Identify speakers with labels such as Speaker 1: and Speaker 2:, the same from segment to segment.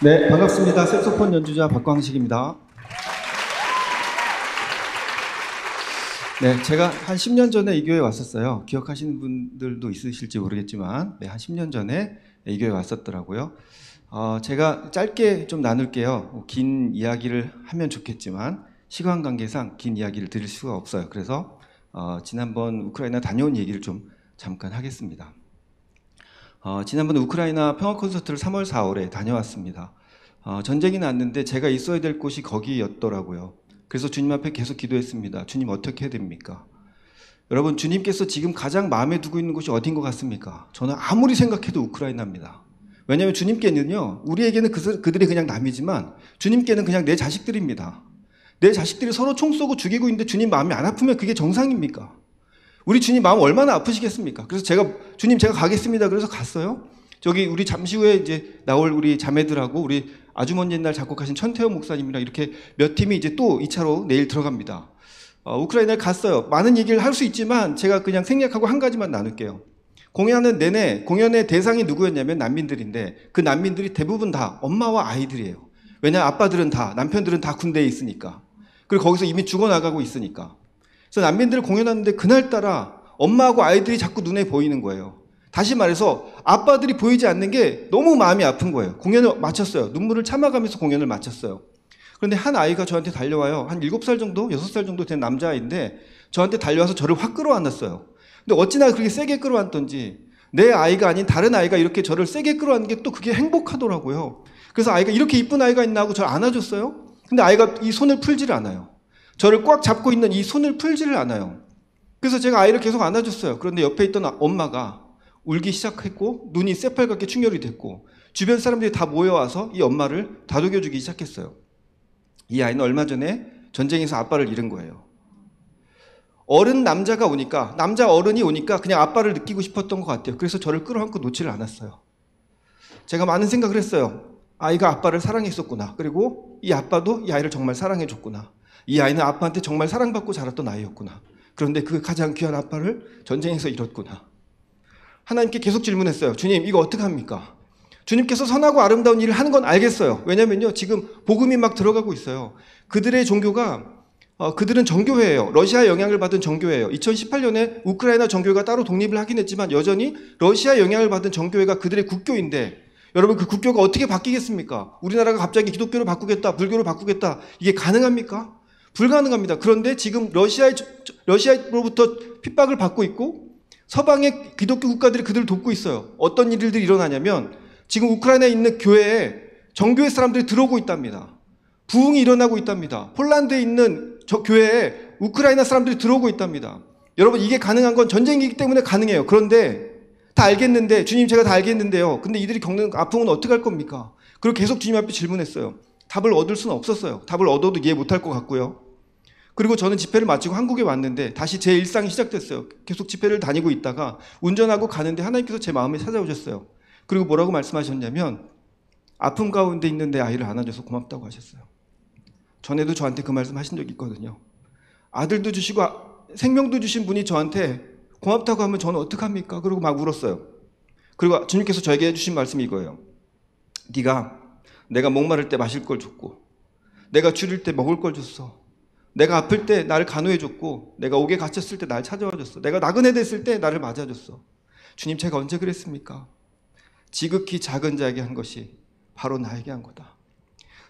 Speaker 1: 네, 반갑습니다. 색소폰 연주자 박광식입니다. 네, 제가 한 10년 전에 이 교회에 왔었어요. 기억하시는 분들도 있으실지 모르겠지만, 네, 한 10년 전에 이 교회에 왔었더라고요. 제가 짧게 좀 나눌게요. 긴 이야기를 하면 좋겠지만, 시간 관계상 긴 이야기를 드릴 수가 없어요. 그래서 지난번 우크라이나 다녀온 얘기를 좀 잠깐 하겠습니다. 지난번에 우크라이나 평화 콘서트를 3월, 4월에 다녀왔습니다. 전쟁이 났는데 제가 있어야 될 곳이 거기였더라고요. 그래서 주님 앞에 계속 기도했습니다. 주님 어떻게 해야 됩니까? 여러분, 주님께서 지금 가장 마음에 두고 있는 곳이 어딘 것 같습니까? 저는 아무리 생각해도 우크라이나입니다. 왜냐하면 주님께는요, 우리에게는 그들이 그냥 남이지만 주님께는 그냥 내 자식들입니다. 내 자식들이 서로 총 쏘고 죽이고 있는데 주님 마음이 안 아프면 그게 정상입니까? 우리 주님 마음 얼마나 아프시겠습니까? 그래서 주님 제가 가겠습니다. 그래서 갔어요. 저기 우리 잠시 후에 이제 나올 우리 자매들하고 우리 아주 먼 옛날 작곡하신 천태호 목사님이랑 이렇게 몇 팀이 이제 또 2차로 내일 들어갑니다. 우크라이나를 갔어요. 많은 얘기를 할 수 있지만 제가 그냥 생략하고 한 가지만 나눌게요. 공연하는 내내 공연의 대상이 누구였냐면 난민들인데 그 난민들이 대부분 다 엄마와 아이들이에요. 왜냐 아빠들은 다 남편들은 다 군대에 있으니까. 그리고 거기서 이미 죽어나가고 있으니까. 그래서 난민들을 공연하는데 그날따라 엄마하고 아이들이 자꾸 눈에 보이는 거예요. 다시 말해서 아빠들이 보이지 않는 게 너무 마음이 아픈 거예요. 공연을 마쳤어요. 눈물을 참아가면서 공연을 마쳤어요. 그런데 한 아이가 저한테 달려와요. 한 7살 정도, 6살 정도 된 남자아이인데 저한테 달려와서 저를 확 끌어안았어요. 근데 어찌나 그렇게 세게 끌어안던지 내 아이가 아닌 다른 아이가 이렇게 저를 세게 끌어안는 게 또 그게 행복하더라고요. 그래서 아이가 이렇게 이쁜 아이가 있나 하고 저를 안아줬어요. 근데 아이가 이 손을 풀지를 않아요. 저를 꽉 잡고 있는 이 손을 풀지를 않아요. 그래서 제가 아이를 계속 안아줬어요. 그런데 옆에 있던 엄마가 울기 시작했고 눈이 새빨갛게 충혈이 됐고 주변 사람들이 다 모여와서 이 엄마를 다독여주기 시작했어요. 이 아이는 얼마 전에 전쟁에서 아빠를 잃은 거예요. 어른 남자가 오니까 남자 어른이 오니까 그냥 아빠를 느끼고 싶었던 것 같아요. 그래서 저를 끌어안고 놓지를 않았어요. 제가 많은 생각을 했어요. 아이가 아빠를 사랑했었구나. 그리고 이 아빠도 이 아이를 정말 사랑해줬구나. 이 아이는 아빠한테 정말 사랑받고 자랐던 아이였구나. 그런데 그 가장 귀한 아빠를 전쟁에서 잃었구나. 하나님께 계속 질문했어요. 주님, 이거 어떡합니까? 주님께서 선하고 아름다운 일을 하는 건 알겠어요. 왜냐면요, 지금 복음이 막 들어가고 있어요. 그들의 종교가, 그들은 정교회예요. 러시아 영향을 받은 정교회예요. 2018년에 우크라이나 정교회가 따로 독립을 하긴 했지만 여전히 러시아 영향을 받은 정교회가 그들의 국교인데 여러분 그 국교가 어떻게 바뀌겠습니까? 우리나라가 갑자기 기독교를 바꾸겠다, 불교를 바꾸겠다. 이게 가능합니까? 불가능합니다. 그런데 지금 러시아로부터 핍박을 받고 있고 서방의 기독교 국가들이 그들을 돕고 있어요. 어떤 일들이 일어나냐면 지금 우크라이나에 있는 교회에 정교회 사람들이 들어오고 있답니다. 부흥이 일어나고 있답니다. 폴란드에 있는 저 교회에 우크라이나 사람들이 들어오고 있답니다. 여러분 이게 가능한 건 전쟁이기 때문에 가능해요. 그런데 다 알겠는데 주님 제가 다 알겠는데요. 근데 이들이 겪는 아픔은 어떻게 할 겁니까? 그리고 계속 주님 앞에 질문했어요. 답을 얻을 수는 없었어요. 답을 얻어도 이해 못할 것 같고요. 그리고 저는 집회를 마치고 한국에 왔는데 다시 제 일상이 시작됐어요. 계속 집회를 다니고 있다가 운전하고 가는데 하나님께서 제 마음에 찾아오셨어요. 그리고 뭐라고 말씀하셨냐면 아픔 가운데 있는 내 아이를 안아줘서 고맙다고 하셨어요. 전에도 저한테 그 말씀 하신 적이 있거든요. 아들도 주시고 생명도 주신 분이 저한테 고맙다고 하면 저는 어떡합니까? 그리고 막 울었어요. 그리고 주님께서 저에게 해주신 말씀이 이거예요. 네가 내가 목마를 때 마실 걸 줬고 내가 줄일 때 먹을 걸 줬어. 내가 아플 때 나를 간호해줬고 내가 옥에 갇혔을 때 날 찾아와줬어. 내가 나그네 됐을 때 나를 맞아줬어. 주님 제가 언제 그랬습니까? 지극히 작은 자에게 한 것이 바로 나에게 한 거다.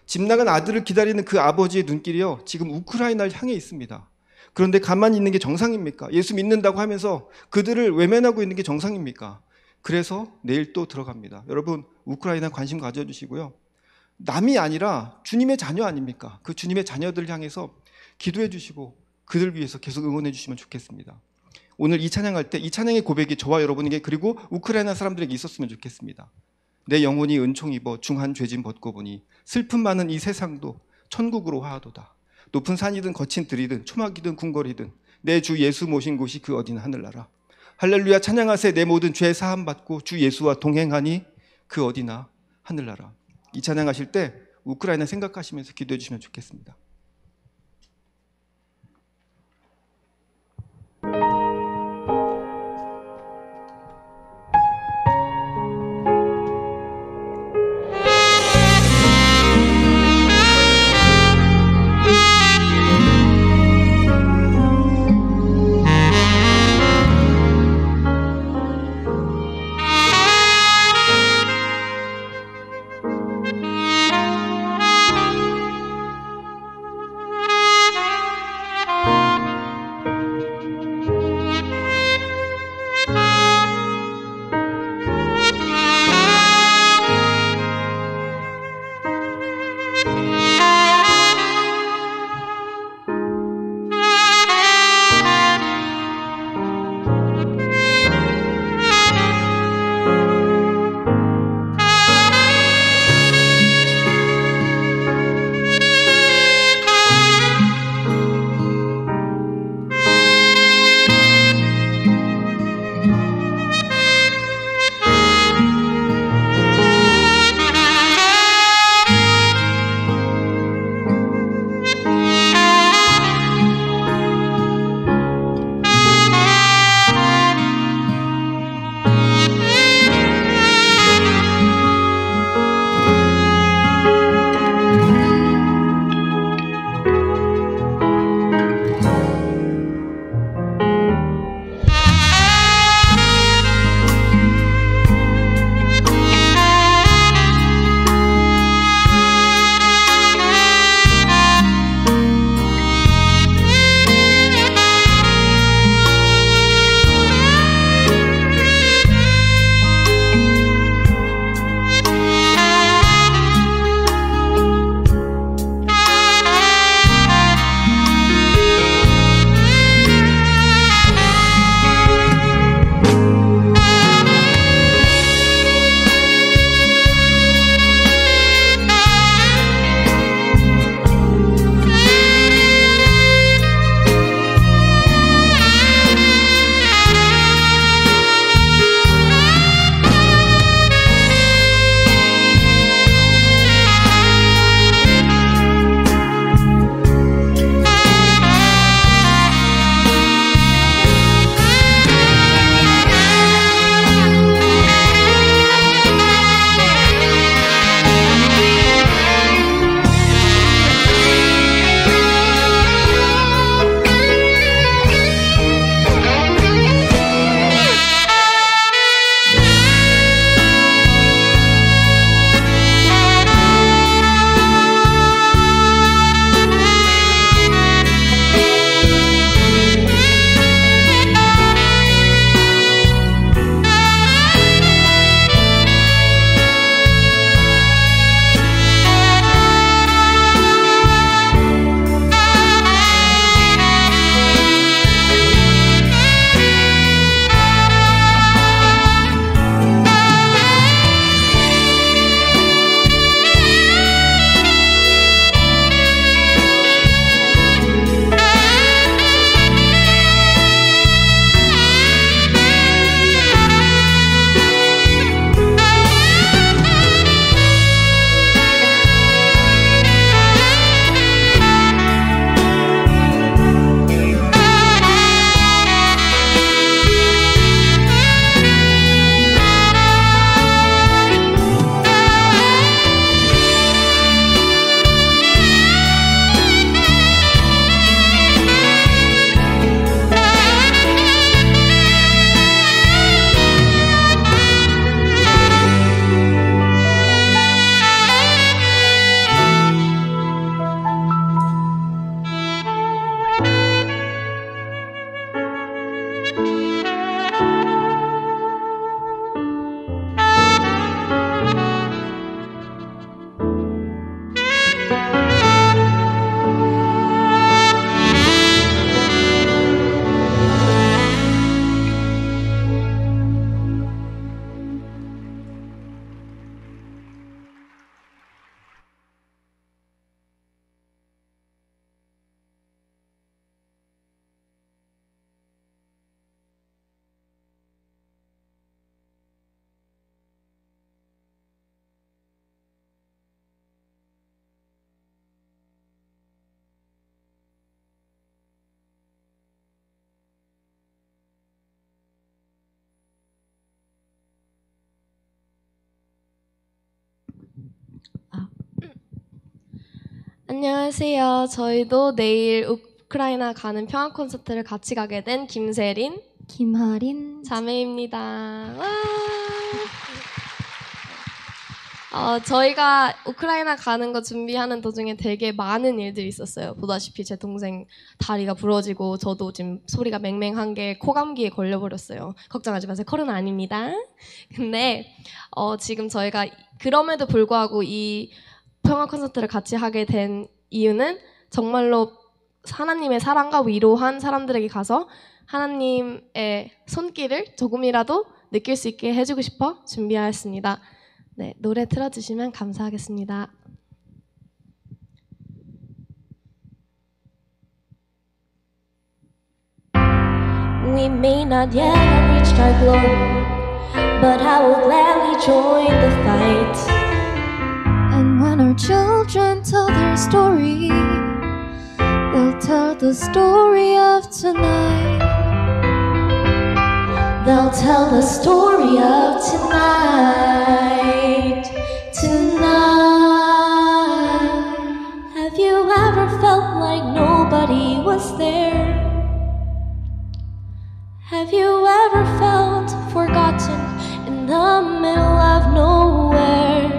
Speaker 1: 집 나간 아들을 기다리는 그 아버지의 눈길이요 지금 우크라이나를 향해 있습니다. 그런데 가만히 있는 게 정상입니까? 예수 믿는다고 하면서 그들을 외면하고 있는 게 정상입니까? 그래서 내일 또 들어갑니다. 여러분 우크라이나 관심 가져주시고요. 남이 아니라 주님의 자녀 아닙니까? 그 주님의 자녀들 향해서 기도해 주시고 그들 위해서 계속 응원해 주시면 좋겠습니다. 오늘 이 찬양할 때 이 찬양의 고백이 저와 여러분에게 그리고 우크라이나 사람들에게 있었으면 좋겠습니다. 내 영혼이 은총 입어 중한 죄짐 벗고 보니 슬픔 많은 이 세상도 천국으로 화하도다. 높은 산이든 거친 들이든 초막이든 궁궐이든 내 주 예수 모신 곳이 그 어디나 하늘나라. 할렐루야 찬양하세 내 모든 죄 사함 받고 주 예수와 동행하니 그 어디나 하늘나라. 이 찬양하실 때 우크라이나 생각하시면서 기도해 주시면 좋겠습니다.
Speaker 2: 안녕하세요. 저희도 내일 우크라이나 가는 평화 콘서트를 같이 가게 된 김세린,
Speaker 3: 김하린
Speaker 2: 자매입니다. 와! 저희가 우크라이나 가는 거 준비하는 도중에 되게 많은 일들이 있었어요. 보다시피 제 동생 다리가 부러지고 저도 지금 소리가 맹맹한 게 코감기에 걸려버렸어요. 걱정하지 마세요. 코로나 아닙니다. 근데 지금 저희가 그럼에도 불구하고 이 평화 콘서트를 같이 하게 된 이유는 정말로 하나님의 사랑과 위로한 사람들에게 가서 하나님의 손길을 조금이라도 느낄 수 있게 해주고 싶어 준비하였습니다. 네, 노래 틀어주시면 감사하겠습니다.
Speaker 4: We may not yet have reached our glory, but I will gladly join the fight.
Speaker 3: And when our children tell their story, they'll tell the story of tonight.
Speaker 4: They'll tell the story of tonight. Tonight. Have you ever felt like nobody was there? Have you ever felt forgotten in the middle of nowhere?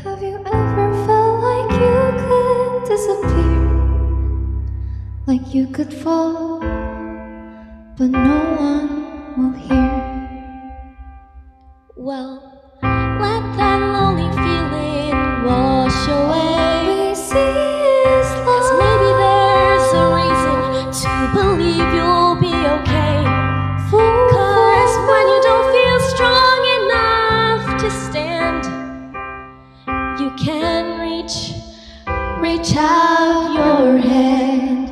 Speaker 3: Have you ever felt like you could disappear? Like you could fall, but no one will hear?
Speaker 4: Well, let that lonely feeling wash away.
Speaker 3: We see His love.
Speaker 4: 'Cause maybe there's a reason to believe you'll be okay. 'Cause when you don't feel strong enough to stand, you can reach out your hand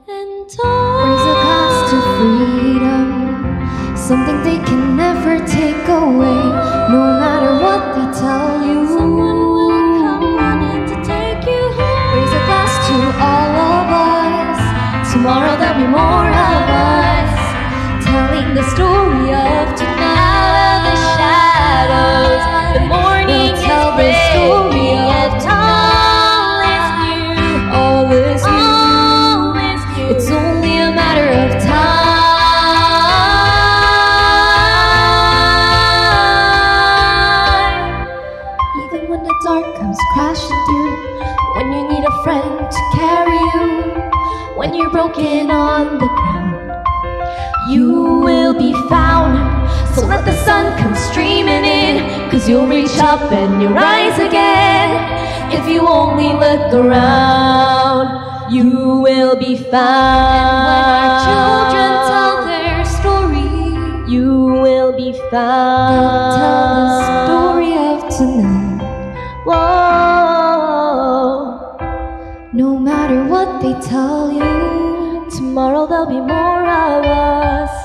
Speaker 4: and
Speaker 3: Raise a glass to freedom, something they can never take away. No matter what they tell you,
Speaker 4: someone will come running to take you home.
Speaker 3: raise a glass to all of us.
Speaker 4: Tomorrow there'll be more of us telling the story of tonight. Out of the shadows, the morning
Speaker 3: We'll tell
Speaker 4: is
Speaker 3: the story
Speaker 4: breaking,
Speaker 3: of
Speaker 4: and all is new.
Speaker 3: All is new.
Speaker 4: All is new.
Speaker 3: It's only a matter of time. Even when the dark comes crashing through,
Speaker 4: When you need a friend to carry you, when you're broken on the ground, you will be found. So let the sun come streaming in, 'cause you'll reach up and you'll rise again. If you only look around, you will be found.
Speaker 3: when our children tell their story,
Speaker 4: you will be found.
Speaker 3: they'll tell the story of tonight.
Speaker 4: Whoa.
Speaker 3: No matter what they tell you,
Speaker 4: Tomorrow there'll be more of us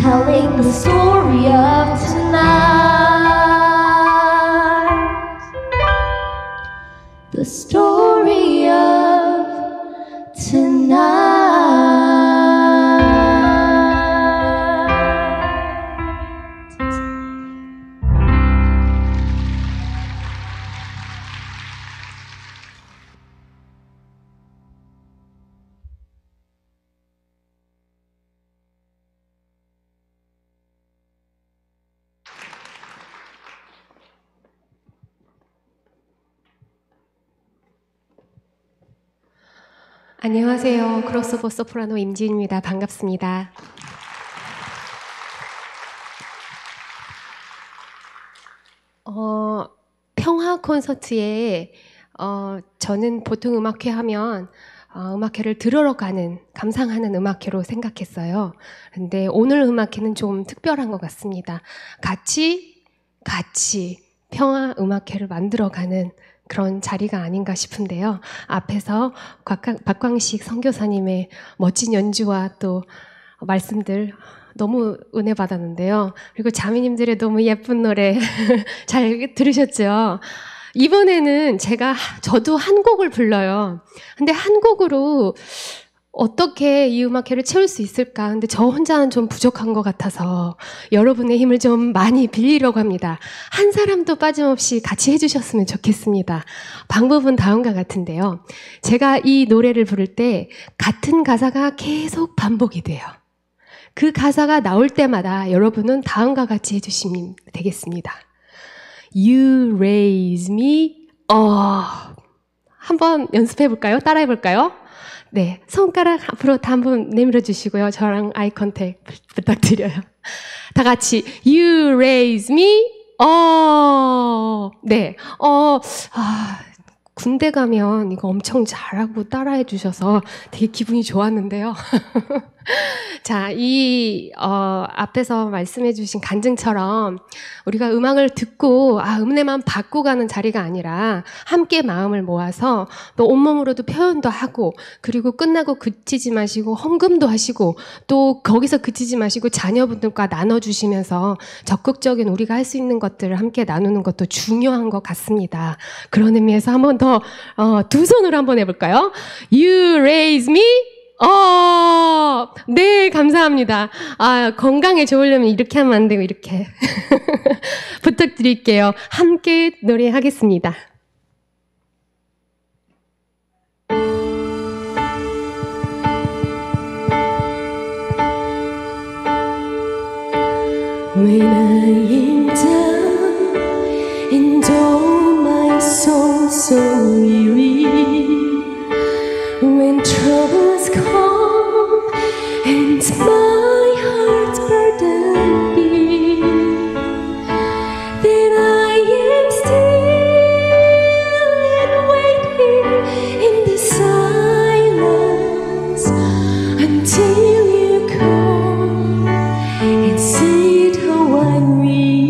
Speaker 4: telling the story of tonight. The story of tonight.
Speaker 5: 안녕하세요. 크로스오버 소프라노 임지은입니다. 반갑습니다. 평화 콘서트에 저는 보통 음악회 하면 음악회를 들으러 가는, 감상하는 음악회로 생각했어요. 근데 오늘 음악회는 좀 특별한 것 같습니다. 같이 평화 음악회를 만들어가는 그런 자리가 아닌가 싶은데요. 앞에서 박광식 선교사님의 멋진 연주와 또 말씀들 너무 은혜 받았는데요. 그리고 자매님들의 너무 예쁜 노래 잘 들으셨죠? 이번에는 저도 한 곡을 불러요. 근데 한 곡으로 어떻게 이 음악회를 채울 수 있을까? 근데 저 혼자는 좀 부족한 것 같아서 여러분의 힘을 좀 많이 빌리려고 합니다. 한 사람도 빠짐없이 같이 해주셨으면 좋겠습니다. 방법은 다음과 같은데요. 제가 이 노래를 부를 때 같은 가사가 계속 반복이 돼요. 그 가사가 나올 때마다 여러분은 다음과 같이 해주시면 되겠습니다. You raise me up. 한번 연습해 볼까요? 따라해 볼까요? 네, 손가락 앞으로 다 한번 내밀어 주시고요. 저랑 아이 컨택 부탁드려요. 다 같이 You raise me up. 네, 군대 가면 이거 엄청 잘하고 따라해 주셔서 되게 기분이 좋았는데요. 자, 앞에서 말씀해 주신 간증처럼 우리가 음악을 듣고 음내만 받고 가는 자리가 아니라 함께 마음을 모아서 또 온몸으로도 표현도 하고 그리고 끝나고 그치지 마시고 헌금도 하시고 또 거기서 그치지 마시고 자녀분들과 나눠주시면서 적극적인 우리가 할 수 있는 것들을 함께 나누는 것도 중요한 것 같습니다. 그런 의미에서 한번 더 두 손으로 한번 해볼까요? You raise me 네, 감사합니다. 건강에 좋으려면 이렇게 하면 안 되고, 이렇게. 부탁드릴게요. 함께 노래하겠습니다.
Speaker 4: When I am down and oh my soul so weary, when troubles come and my heart's burden be, then I am still and wait here in the silence until you come and sit how I read.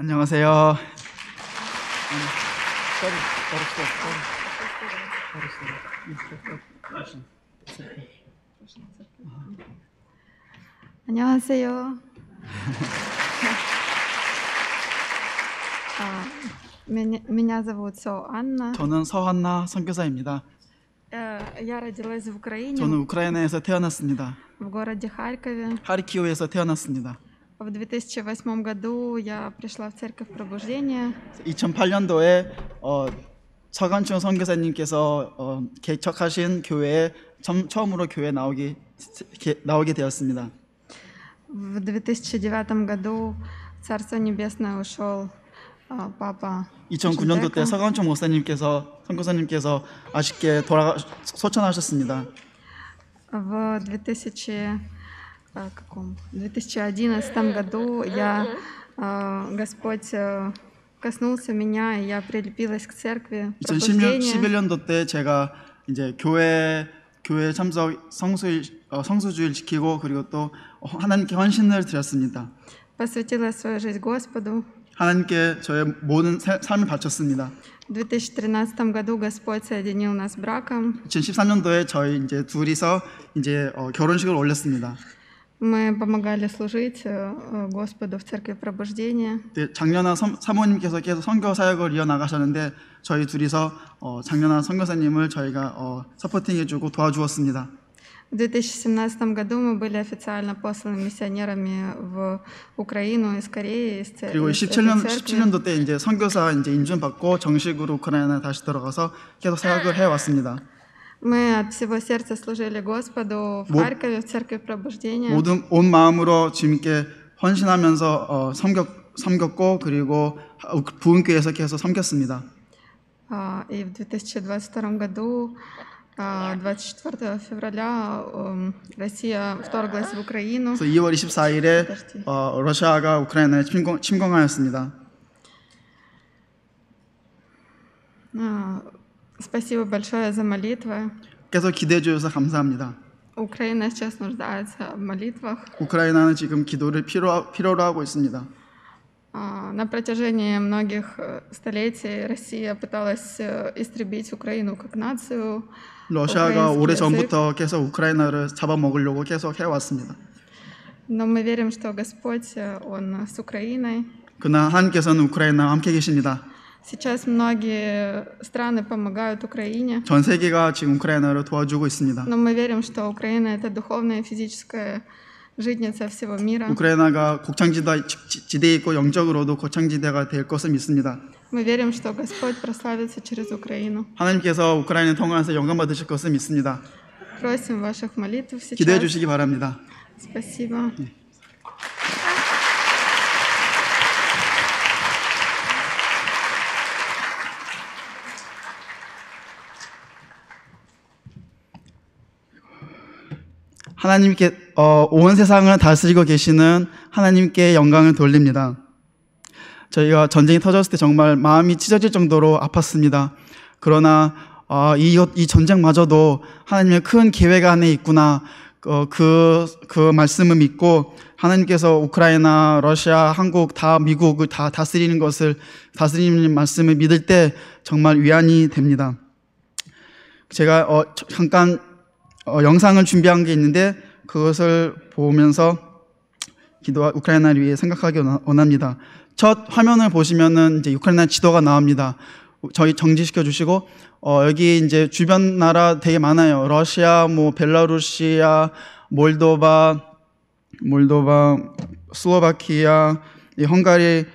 Speaker 6: 안녕하세요.
Speaker 7: 안녕하세요. Меня зовут Анна.
Speaker 6: 저는 서한나 선교사입니다.
Speaker 7: Я родилась в Украине,
Speaker 6: 저는 우크라이나에서 태어났습니다.
Speaker 7: в городе Харькове.
Speaker 6: 하리키우에서 태어났습니다.
Speaker 7: В 2008 году я пришла в церковь пробуждения.
Speaker 6: 2008년도에 서간충 선교사님께서 개척하신 교회에 처음으로 교회에 나오게 되었습니다.
Speaker 7: В 2009 году в Царство Небесное ушел папа.
Speaker 6: 2009년도 때 서간충 선교사님께서 아쉽게 소천하셨습니다.
Speaker 7: В 2011 году Господь коснулся меня, и я прилепилась к церкви пробуждения.
Speaker 6: 2011년도 때 제가 이제 교회 참석 성수주일 지키고 그리고 또 하나님께 헌신을 드렸습니다.
Speaker 7: Посвятила свою жизнь Господу.
Speaker 6: 하나님께 저의 모든 삶을 바쳤습니다.
Speaker 7: В 2013 году Господь соединил нас браком.
Speaker 6: 2013년도에 저희 이제 둘이서 이제 결혼식을 올렸습니다.
Speaker 7: Мы помогали служить Господу в церкви пробуждения.
Speaker 6: 장년아 사모님께서 계속 선교 사역을 이어나가셨는데 저희 둘이서 장년아 선교사님을 저희가 서포팅해주고 도와주었습니다.
Speaker 7: В 2017 году мы были официально посланы миссионерами в Украину из Кореи, из
Speaker 6: 그리고
Speaker 7: церкви.
Speaker 6: 17년도 때 이제 선교사 이제 인준 받고 정식으로 우크라이나에 다시 들어가서 계속 사역을 해왔습니다.
Speaker 7: Мы от всего сердца служили Господу в Харькове, в церкви пробуждения.
Speaker 6: 온 마음으로 주님께 헌신하면서 섬겼고 그리고 부흥교회에서 계속 섬겼습니다.
Speaker 7: И в 2022 году 24 февраля Россия вторглась в Украину.
Speaker 6: 그래서 2월 24일에 러시아가 우크라이나에 침공하였습니다.
Speaker 7: Спасибо большое за молитвы.
Speaker 6: 계속 기대해 주셔서 감사합니다.
Speaker 7: Украина сейчас нуждается в молитвах.
Speaker 6: 우크라이나는 지금 기도를 필요로 하고 있습니다.
Speaker 7: На протяжении многих столетий Россия пыталась истребить Украину как нацию.
Speaker 6: 러시아가 오래전부터 계속 우크라이나를 잡아먹으려고 계속 해왔습니다.
Speaker 7: Но мы верим, что Господь, Он с Украиной.
Speaker 6: 그러나 하나님께서는 우크라이나와 함께 계십니다.
Speaker 7: Сейчас многие страны помогают Украине.
Speaker 6: 전 세계가 지금 우크라이나를 도와주고 있습니다.
Speaker 7: Но мы верим, что Украина — это духовная и физическая житница всего мира.
Speaker 6: 우크라이나가 곡창지대에 있고 영적으로도 곡창지대가 될 것을 믿습니다.
Speaker 7: Мы верим, что Господь прославится через Украину.
Speaker 6: 하나님께서 우크라이나를 통해서 영광 받으실 것을 믿습니다.
Speaker 7: Просим ваших молитв сейчас.
Speaker 6: 기도해 주시기 바랍니다.
Speaker 7: Спасибо.
Speaker 6: 하나님께 온 세상을 다스리고 계시는 하나님께 영광을 돌립니다. 저희가 전쟁이 터졌을 때 정말 마음이 찢어질 정도로 아팠습니다. 그러나 이 전쟁마저도 하나님의 큰 계획 안에 있구나. 그 말씀을 믿고 하나님께서 우크라이나, 러시아, 한국, 다 미국을 다 다스리는 말씀을 믿을 때 정말 위안이 됩니다. 제가 잠깐 영상을 준비한 게 있는데 그것을 보면서 우크라이나를 위해 생각하기 원합니다. 첫 화면을 보시면은 이제 우크라이나 지도가 나옵니다. 저희 정지시켜 주시고 여기 이제 주변 나라 되게 많아요. 러시아, 벨라루시아, 몰도바, 슬로바키아, 헝가리,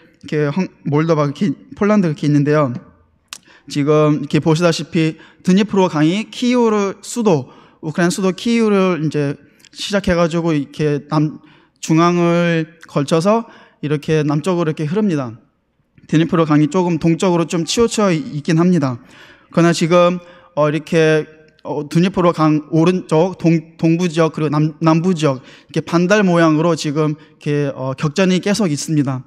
Speaker 6: 몰도바, 폴란드 이렇게 있는데요. 지금 이렇게 보시다시피 드니프로 강이 우크라이나 수도 키이우를 이제 시작해가지고 이렇게 중앙을 걸쳐서 이렇게 남쪽으로 이렇게 흐릅니다. 드니프로 강이 조금 동쪽으로 좀 치우쳐 있긴 합니다. 그러나 지금 이렇게 드니프로 강 오른쪽 동부 지역 그리고 남부 지역 이렇게 반달 모양으로 지금 이렇게 격전이 계속 있습니다.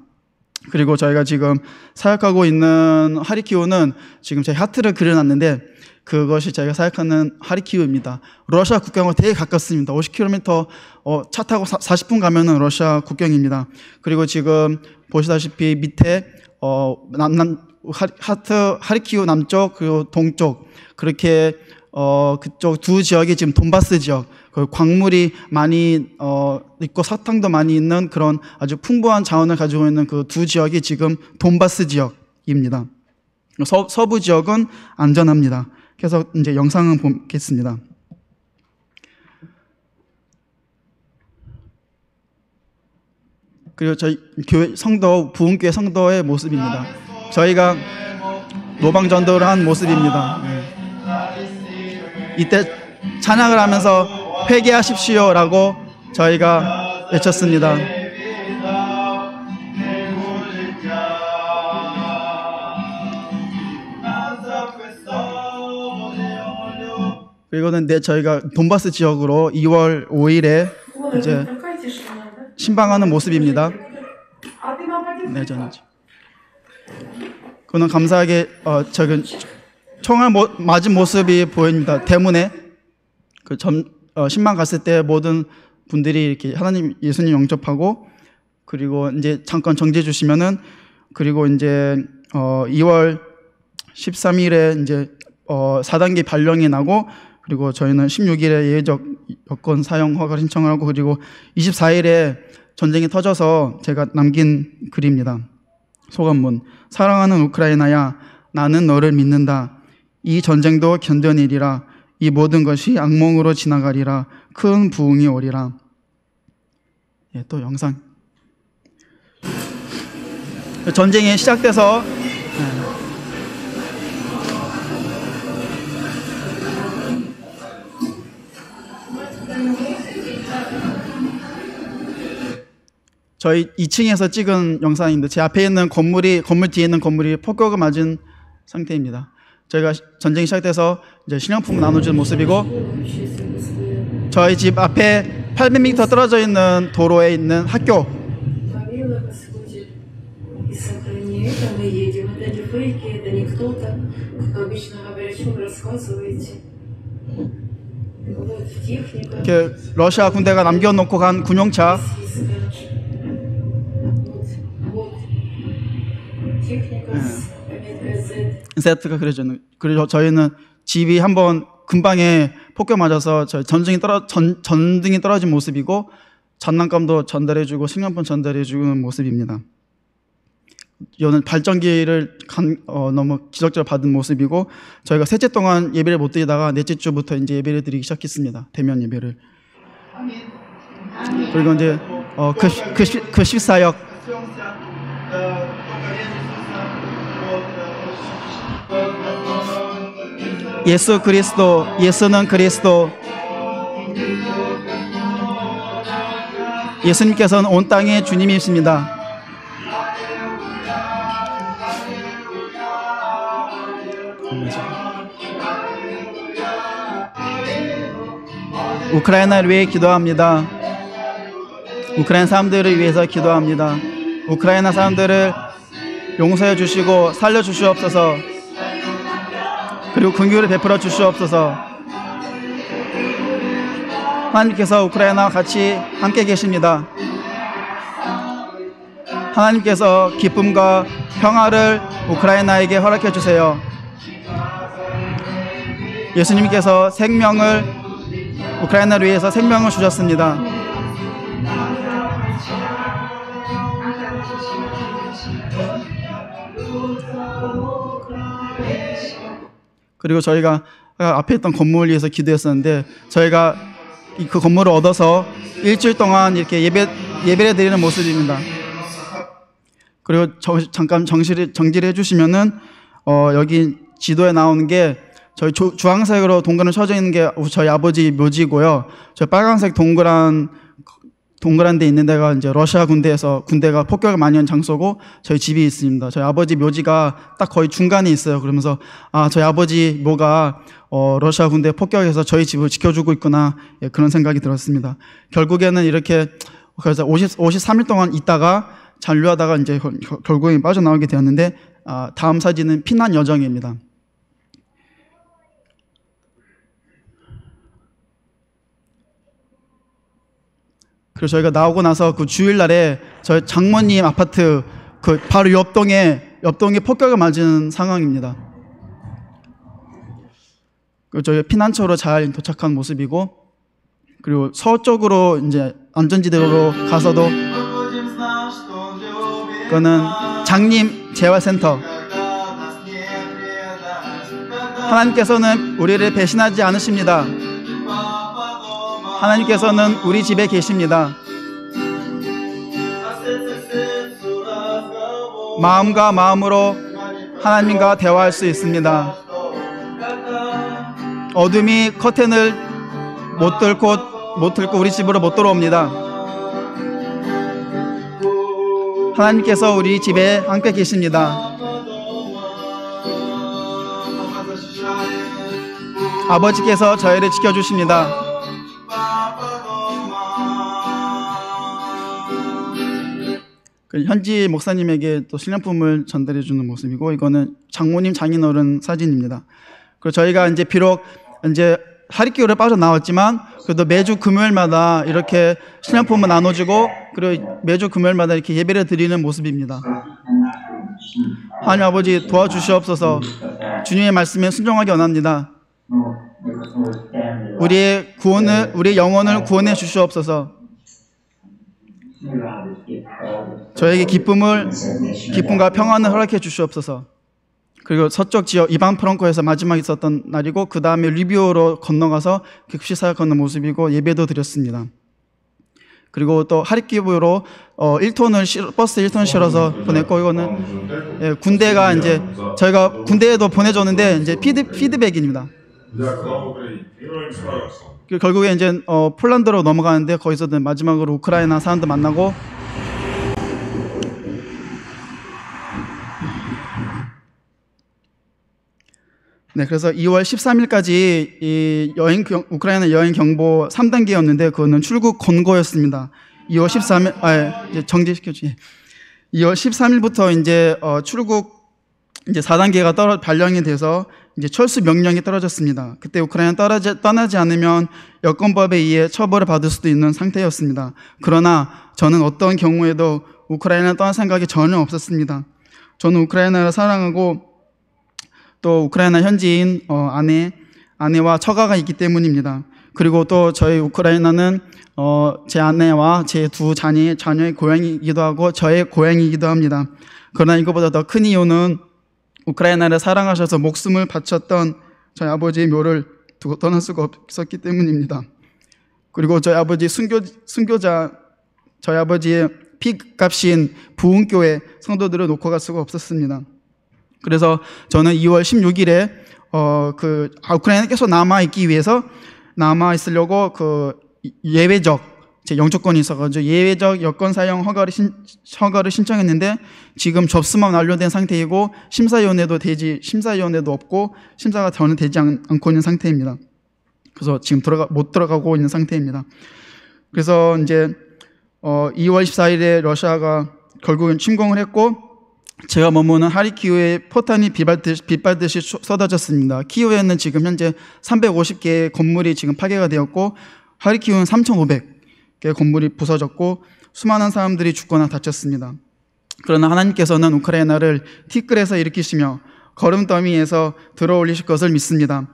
Speaker 6: 그리고 저희가 지금 사역하고 있는 하리키우는 지금 제 하트를 그려놨는데 그것이 저희가 사역하는 하리키우입니다. 러시아 국경과 되게 가깝습니다. 50km 차 타고 40분 가면은 러시아 국경입니다. 그리고 지금 보시다시피 밑에 하르키우 남쪽 그리고 동쪽 그렇게 그쪽 두 지역이 지금 돈바스 지역, 그 광물이 많이 있고 사탕도 많이 있는 그런 아주 풍부한 자원을 가지고 있는 그 두 지역이 지금 돈바스 지역입니다. 서부 지역은 안전합니다. 그래서 이제 영상을 보겠습니다. 그리고 저희 교회 성도, 부흥교회 성도의 모습입니다. 저희가 노방전도를 한 모습입니다. 이때 찬양을 하면서 회개하십시오라고 저희가 외쳤습니다. 그리고는 저희가 돈바스 지역으로 2월 5일에 이제 신방하는 모습입니다. 네, 그는 감사하게 저기 총알 맞은 모습이 보입니다. 대문에 그 신방 갔을 때 모든 분들이 이렇게 하나님 예수님 영접하고 그리고 이제 잠깐 정지해 주시면은 그리고 이제 2월 13일에 이제 4단계 발령이 나고 그리고 저희는 16일에 예외적 여권 사용 허가 신청을 하고 그리고 24일에 전쟁이 터져서 제가 남긴 글입니다. 소감문. 사랑하는 우크라이나야, 나는 너를 믿는다. 이 전쟁도 견뎌내리라. 이 모든 것이 악몽으로 지나가리라. 큰 부흥이 오리라. 예, 또 영상. 전쟁이 시작돼서 저희 2층에서 찍은 영상인데 제 앞에 있는 건물 뒤에 있는 건물이 폭격을 맞은 상태입니다. 저희가 전쟁이 시작돼서 이제 식량품 나눠주는 모습이고 저희 집 앞에 800m 떨어져 있는 도로에 있는 학교 이렇게 러시아 군대가 남겨놓고 간 군용차 세트가 그려져 있는. 그리고 저희는 집이 한번 근방에 폭격 맞아서 저희 전등이 떨어진 모습이고 장난감도 전달해주고 식량품 전달해주는 모습입니다. 이거는 발전기를 너무 기적적으로 받은 모습이고 저희가 셋째 동안 예배를 못 드리다가 넷째 주부터 이제 예배를 드리기 시작했습니다. 대면 예배를. 그리고 이제 그 14역 예수 그리스도, 예수는 그리스도. 예수님께서는 온 땅의 주님이십니다. 우크라이나를 위해 기도합니다. 우크라이나 사람들을 위해서 기도합니다. 우크라이나 사람들을 용서해 주시고 살려 주시옵소서. 그리고 긍휼을 베풀어 주시옵소서. 하나님께서 우크라이나와 같이 함께 계십니다. 하나님께서 기쁨과 평화를 우크라이나에게 허락해 주세요. 예수님께서 우크라이나를 위해서 생명을 주셨습니다. 그리고 저희가 앞에 있던 건물을 위해서 기도했었는데 저희가 그 건물을 얻어서 일주일 동안 이렇게 예배를 드리는 모습입니다. 그리고 잠깐 정지를 해주시면은 여기 지도에 나오는 게 저희 주황색으로 동그란 쳐져 있는 게 저희 아버지 묘지고요. 저 빨간색 동그란 데 있는 데가 이제 러시아 군대가 폭격을 많이 한 장소고 저희 집이 있습니다. 저희 아버지 묘지가 딱 거의 중간에 있어요. 그러면서 저희 아버지 묘가 러시아 군대 폭격에서 저희 집을 지켜주고 있구나, 예, 그런 생각이 들었습니다. 결국에는 이렇게 그래서 53일 동안 있다가 잔류하다가 이제 결국에 빠져나오게 되었는데 다음 사진은 피난 여정입니다. 그래서 저희가 나오고 나서 그 주일날에 저희 장모님 아파트 그 바로 옆동에 옆동에 폭격을 맞은 상황입니다. 저희 피난처로 잘 도착한 모습이고, 그리고 서쪽으로 이제 안전지대로 가서도 그거는 장님 재활센터. 하나님께서는 우리를 배신하지 않으십니다. 하나님께서는 우리 집에 계십니다. 마음과 마음으로 하나님과 대화할 수 있습니다. 어둠이 커튼을 못 뚫고 우리 집으로 못 들어옵니다. 하나님께서 우리 집에 함께 계십니다. 아버지께서 저희를 지켜주십니다. 현지 목사님에게 또 신령품을 전달해주는 모습이고, 이거는 장모님 장인어른 사진입니다. 그리고 저희가 이제 비록 이제 하리키우를 빠져나왔지만 그래도 매주 금요일마다 이렇게 신령품을 나눠주고, 그리고 매주 금요일마다 이렇게 예배를 드리는 모습입니다. 하나님 아버지 도와주시옵소서. 주님의 말씀에 순종하기 원합니다. 우리의 영혼을 구원해 주시옵소서. 저에게 기쁨과 평안을 허락해 주시옵소서. 그리고 서쪽 지역 이방 프랑코에서 마지막 있었던 날이고, 그 다음에 리비오로 건너가서 급식 사역하는 모습이고 예배도 드렸습니다. 그리고 또 하리키우로 버스 1톤 실어서 보냈고, 이거는 군대가 이제 저희가 군대에도 보내줬는데 이제 피드백입니다. 결국에 이제 폴란드로 넘어가는데, 거기서도 마지막으로 우크라이나 사람들 만나고, 네, 그래서 2월 13일까지 이 우크라이나 여행 경보 3단계였는데 그거는 출국 권고였습니다. 2월 13일 이제 정지시켜 주세요. 2월 13일부터 이제 출국 이제 4단계가 발령이 돼서 이제 철수 명령이 떨어졌습니다. 그때 우크라이나 떠나지 않으면 여권법에 의해 처벌을 받을 수도 있는 상태였습니다. 그러나 저는 어떤 경우에도 우크라이나 떠날 생각이 전혀 없었습니다. 저는 우크라이나를 사랑하고 또 우크라이나 현지인 아내와 처가가 있기 때문입니다. 그리고 또 저희 우크라이나는 제 아내와 제 두 자녀의 고향이기도 하고 저의 고향이기도 합니다. 그러나 이것보다 더 큰 이유는 우크라이나를 사랑하셔서 목숨을 바쳤던 저희 아버지의 묘를 두고 떠날 수가 없었기 때문입니다. 그리고 저희 아버지 순교자, 저희 아버지의 피값인 부흥교회 성도들을 놓고 갈 수가 없었습니다. 그래서 저는 2월 16일에 우크라이나에 계속 남아 있으려고 예외적 제 영주권이 있어가지고 예외적 여권 사용 허가를 신청했는데, 지금 접수만 완료된 상태이고 심사위원회도 없고 심사가 전혀 되지 않고 있는 상태입니다. 그래서 지금 못 들어가고 있는 상태입니다. 그래서 이제 2월 14일에 러시아가 결국엔 침공을 했고, 제가 머무는 하리키우에 포탄이 빗발듯이 쏟아졌습니다. 키우에는 지금 현재 350개의 건물이 지금 파괴가 되었고, 하리키우는 3,500개의 건물이 부서졌고 수많은 사람들이 죽거나 다쳤습니다. 그러나 하나님께서는 우크라이나를 티끌에서 일으키시며 거름더미에서 들어올리실 것을 믿습니다.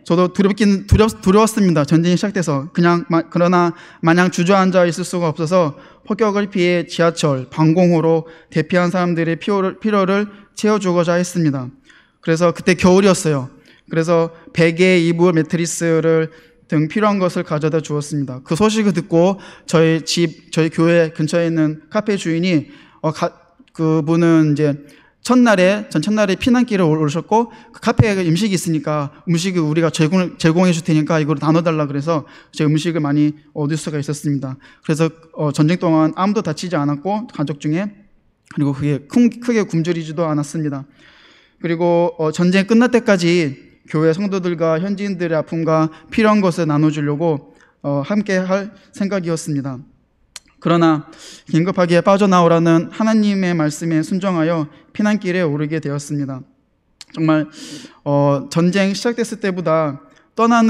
Speaker 6: 저도 두려웠습니다. 전쟁이 시작돼서. 그러나 마냥 주저앉아 있을 수가 없어서 폭격을 피해 지하철, 방공호로 대피한 사람들의 피로를 채워주고자 했습니다. 그래서 그때 겨울이었어요. 그래서 베개, 이불, 매트리스를 등 필요한 것을 가져다 주었습니다. 그 소식을 듣고 저희 교회 근처에 있는 카페 주인이 그분은 이제 첫날에 피난길을 오셨고, 그 카페에 음식이 있으니까 음식을 우리가 제공해 줄 테니까 이걸 나눠달라 그래서 제 음식을 많이 얻을 수가 있었습니다. 그래서 전쟁 동안 아무도 다치지 않았고, 가족 중에, 그리고 그게 크게 굶주리지도 않았습니다. 그리고 전쟁 끝날 때까지 교회 성도들과 현지인들의 아픔과 필요한 것을 나눠주려고 함께 할 생각이었습니다. 그러나 긴급하게 빠져나오라는 하나님의 말씀에 순종하여 피난길에 오르게 되었습니다. 정말 전쟁 시작됐을 때보다 떠날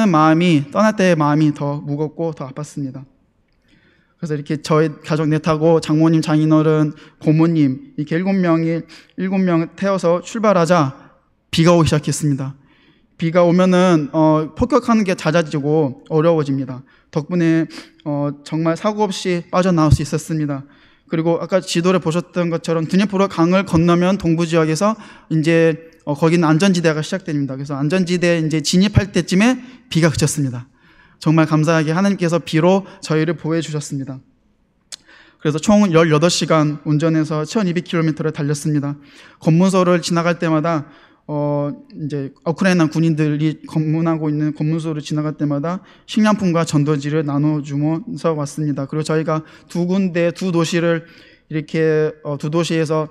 Speaker 6: 때의 마음이 더 무겁고 더 아팠습니다. 그래서 이렇게 저희 가족 넷하고 장모님, 장인어른, 고모님 이렇게 7명 태워서 출발하자 비가 오기 시작했습니다. 비가 오면은 폭격하는 게 잦아지고 어려워집니다. 덕분에 정말 사고 없이 빠져나올 수 있었습니다. 그리고 아까 지도를 보셨던 것처럼 드니프로 강을 건너면 동부 지역에서 이제 거기는 안전지대가 시작됩니다. 그래서 안전지대에 이제 진입할 때쯤에 비가 그쳤습니다. 정말 감사하게 하나님께서 비로 저희를 보호해 주셨습니다. 그래서 총 18시간 운전해서 1200km를 달렸습니다. 검문소를 지나갈 때마다 이제 우크라이나 군인들이 검문하고 있는 검문소를 지나갈 때마다 식량품과 전도지를 나눠주면서 왔습니다. 그리고 저희가 두 도시를 이렇게 두 도시에서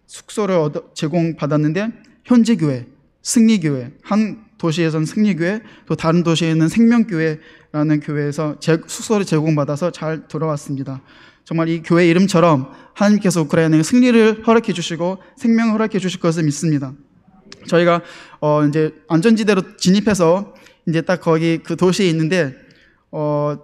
Speaker 6: 숙소를 제공받았는데 현지 교회, 승리교회, 한 도시에서는 승리교회, 또 다른 도시에는 생명교회라는 교회에서 숙소를 제공받아서 잘 돌아왔습니다. 정말 이 교회 이름처럼 하나님께서 우크라이나에 승리를 허락해 주시고 생명을 허락해 주실 것을 믿습니다. 저희가 이제 안전지대로 진입해서 이제 딱 거기 그 도시에 있는데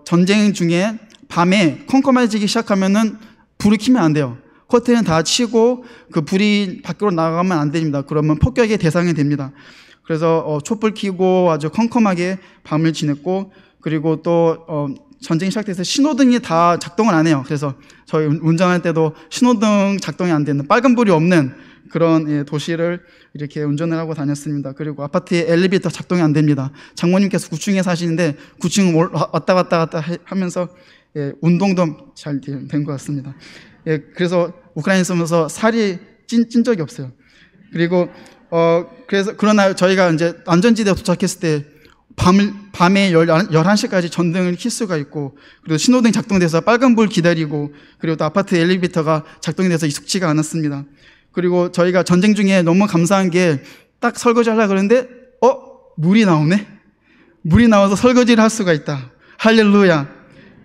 Speaker 6: 전쟁 중에 밤에 컴컴해지기 시작하면은 불을 켜면 안 돼요. 커튼은 다 치고 그 불이 밖으로 나가면 안 됩니다. 그러면 폭격의 대상이 됩니다. 그래서 촛불 켜고 아주 컴컴하게 밤을 지냈고, 그리고 또 전쟁이 시작돼서 신호등이 다 작동을 안 해요. 그래서 저희 운전할 때도 신호등 작동이 안 되는 빨간불이 없는 그런 도시를 이렇게 운전을 하고 다녔습니다. 그리고 아파트에 엘리베이터 작동이 안 됩니다. 장모님께서 9층에 사시는데 9층 왔다 갔다 하면서 운동도 잘 된 것 같습니다. 그래서 우크라이나에 있으면서 살이 찐 적이 없어요. 그리고 그러나 저희가 이제 안전지대에 도착했을 때 밤에 11시까지 전등을 켤 수가 있고, 그리고 신호등 작동돼서 빨간불 기다리고, 그리고 또 아파트 엘리베이터가 작동이 돼서 익숙지가 않았습니다. 그리고 저희가 전쟁 중에 너무 감사한 게 딱 설거지 하려고 그러는데 물이 나오네? 물이 나와서 설거지를 할 수가 있다. 할렐루야.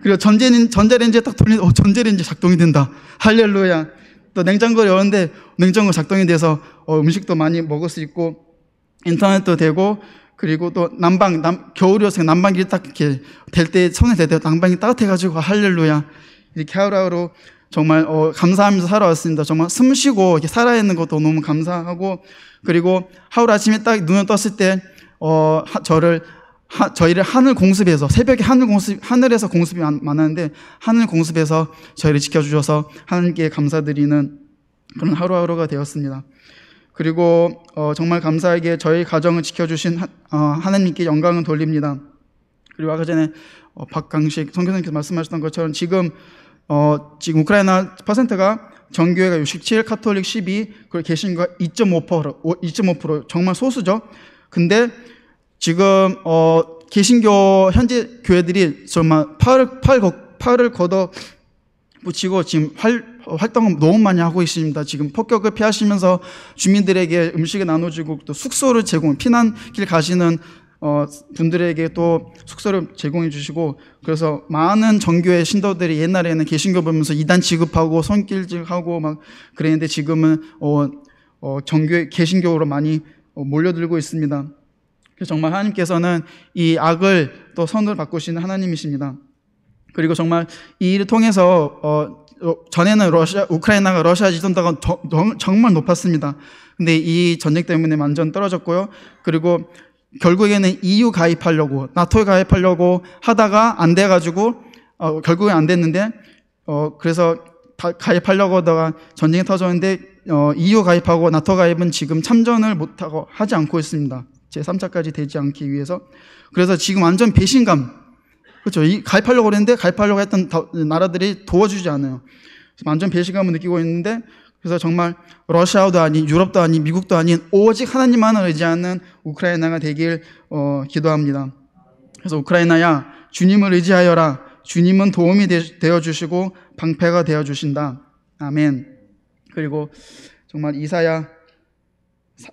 Speaker 6: 그리고 전자레인지에 딱 돌리는데 전자레인지 작동이 된다. 할렐루야. 또 냉장고를 여는데 냉장고 작동이 돼서 음식도 많이 먹을 수 있고, 인터넷도 되고, 그리고 또 겨울이어서 난방기 딱 이렇게 될 때 손에 댈 때 난방이 따뜻해가지고 할렐루야. 이렇게 하루하루 정말 감사하면서 살아왔습니다. 정말 숨 쉬고 이렇게 살아있는 것도 너무 감사하고, 그리고 하루 아침에 딱 눈을 떴을 때 저희를 하늘 공습에서, 새벽에 하늘에서 공습이 많았는데 하늘 공습에서 저희를 지켜주셔서 하나님께 감사드리는 그런 하루하루가 되었습니다. 그리고 정말 감사하게 저희 가정을 지켜주신 하나님께 영광을 돌립니다. 그리고 아까 전에 박강식 선교사님께서 말씀하셨던 것처럼 지금 우크라이나 퍼센트가 정교회가 67, 카톨릭 12, 그리고 개신교가 2.5% 정말 소수죠. 근데 지금 개신교 현재 교회들이 정말 팔을 걷어 붙이고 지금 활동을 너무 많이 하고 있습니다. 지금 폭격을 피하시면서 주민들에게 음식을 나눠주고, 또 숙소를 피난길 가시는 분들에게 또 숙소를 제공해 주시고, 그래서 많은 정교회 신도들이 옛날에는 개신교 보면서 이단 취급하고 손길질하고 막 그랬는데 지금은 정교회 개신교로 많이 몰려들고 있습니다. 그래서 정말 하나님께서는 이 악을 또 선을 바꾸시는 하나님이십니다. 그리고 정말 이 일을 통해서 전에는 우크라이나가 러시아 지도자가 정말 높았습니다. 근데 이 전쟁 때문에 완전 떨어졌고요. 그리고 결국에는 EU 가입하려고, 나토에 가입하려고 하다가 안 돼가지고 결국엔 안 됐는데 그래서 가입하려고 하다가 전쟁이 터졌는데 EU 가입하고 나토 가입은 지금 참전을 못하고 하지 않고 있습니다. 제3차까지 되지 않기 위해서. 그래서 지금 완전 배신감, 그렇죠. 가입하려고 그랬는데 가입하려고 했던 나라들이 도와주지 않아요. 완전 배신감을 느끼고 있는데, 그래서 정말 러시아도 아닌, 유럽도 아닌, 미국도 아닌 오직 하나님만을 의지하는 우크라이나가 되길 기도합니다. 그래서 우크라이나야, 주님을 의지하여라. 주님은 도움이 되어주시고 방패가 되어주신다. 아멘. 그리고 정말 이사야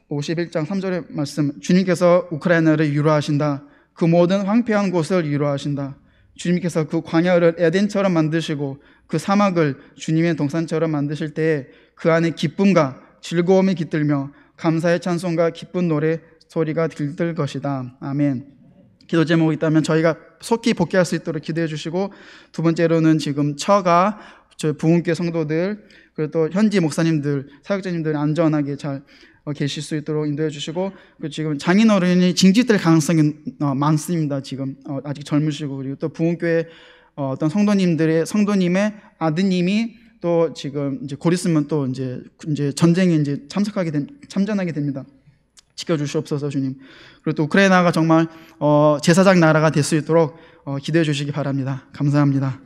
Speaker 6: 51장 3절의 말씀, 주님께서 우크라이나를 위로하신다. 그 모든 황폐한 곳을 위로하신다. 주님께서 그 광야를 에덴처럼 만드시고 그 사막을 주님의 동산처럼 만드실 때에 그 안에 기쁨과 즐거움이 깃들며 감사의 찬송과 기쁜 노래 소리가 들들 것이다. 아멘. 기도 제목이 있다면 저희가 속히 복귀할 수 있도록 기도해 주시고, 두 번째로는 지금 처가 저희 부흥교회 성도들 그리고 또 현지 목사님들, 사역자님들 안전하게 잘 계실 수 있도록 인도해 주시고, 그리고 지금 장인어른이 징집될 가능성이 많습니다. 지금 아직 젊으시고, 그리고 또 부흥교회 어떤 성도님의 아드님이 또 지금 이제 곧 있으면 또 이제 전쟁에 이제 참전하게 됩니다. 지켜주시옵소서 주님. 그리고 또 우크라이나가 정말 제사장 나라가 될 수 있도록 기도해 주시기 바랍니다. 감사합니다.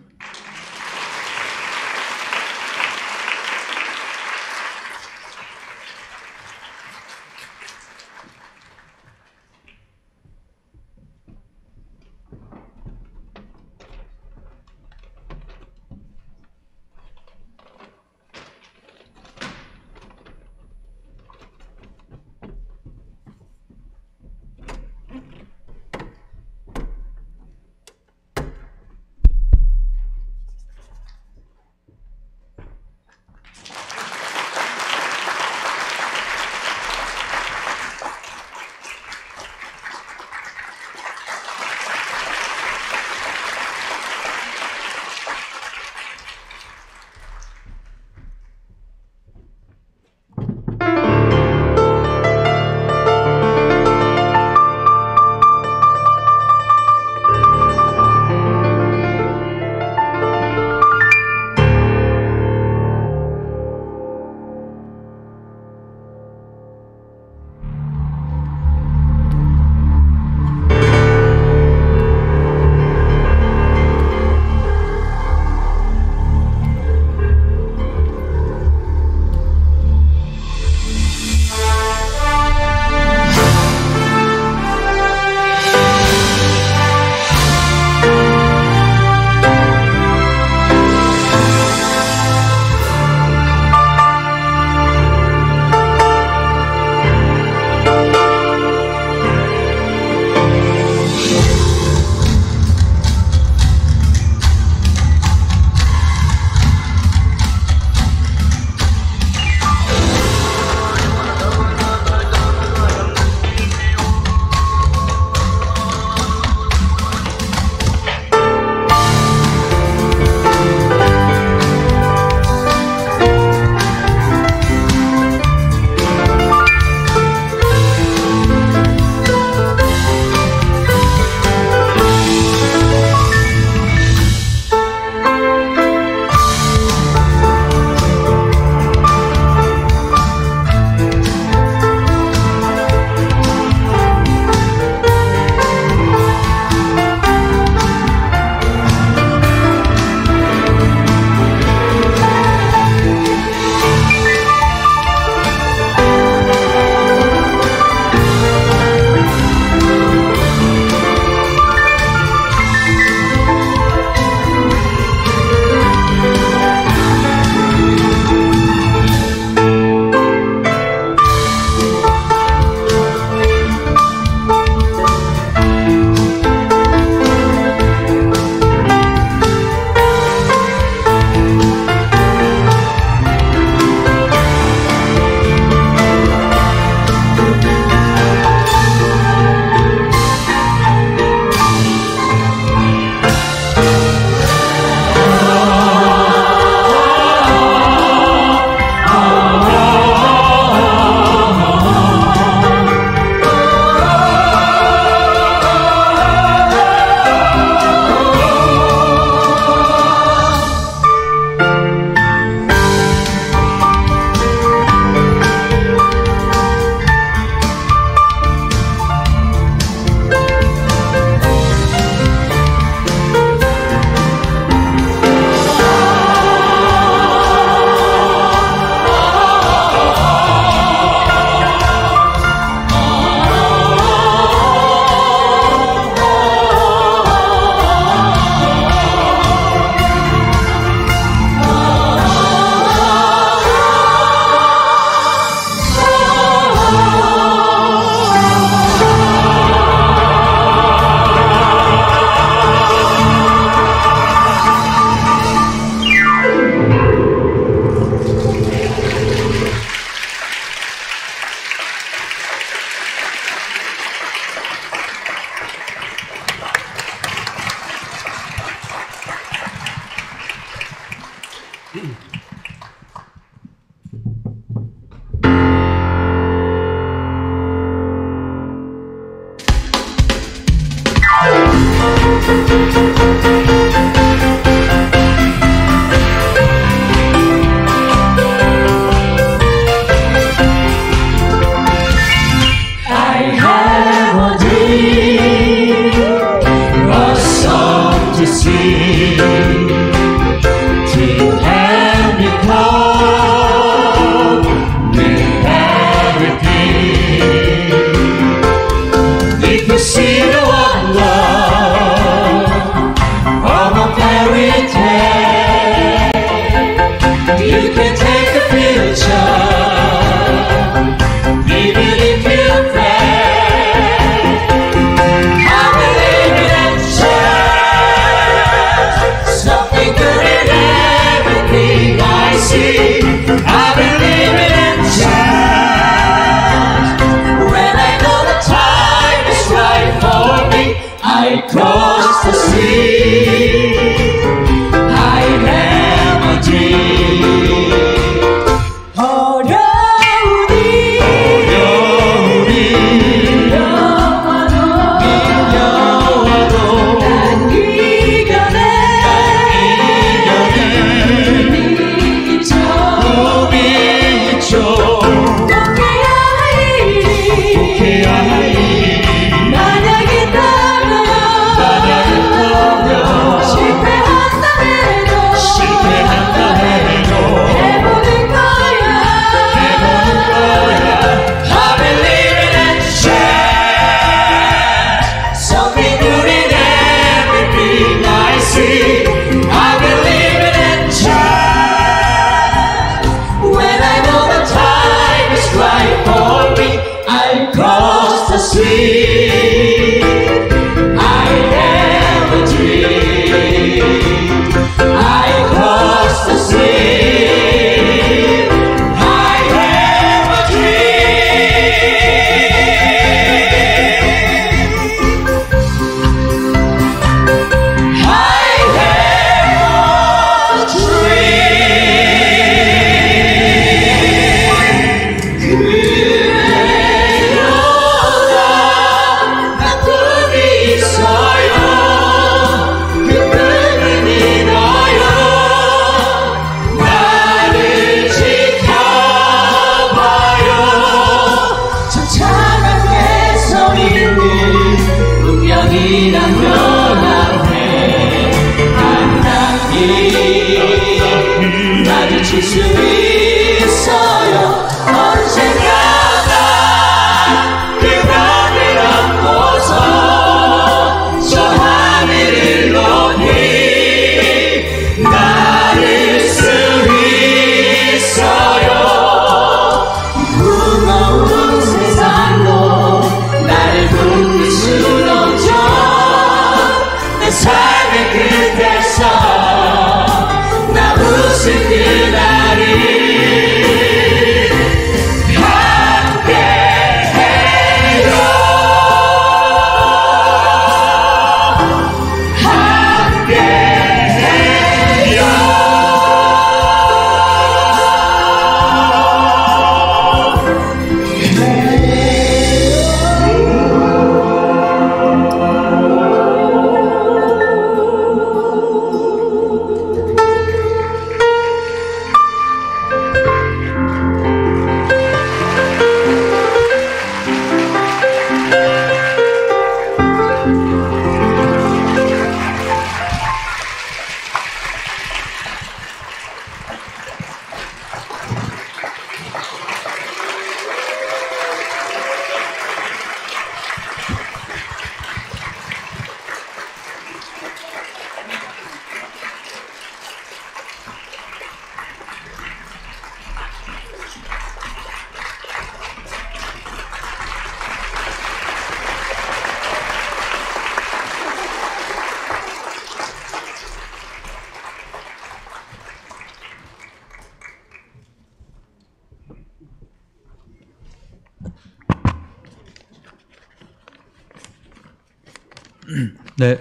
Speaker 8: 네,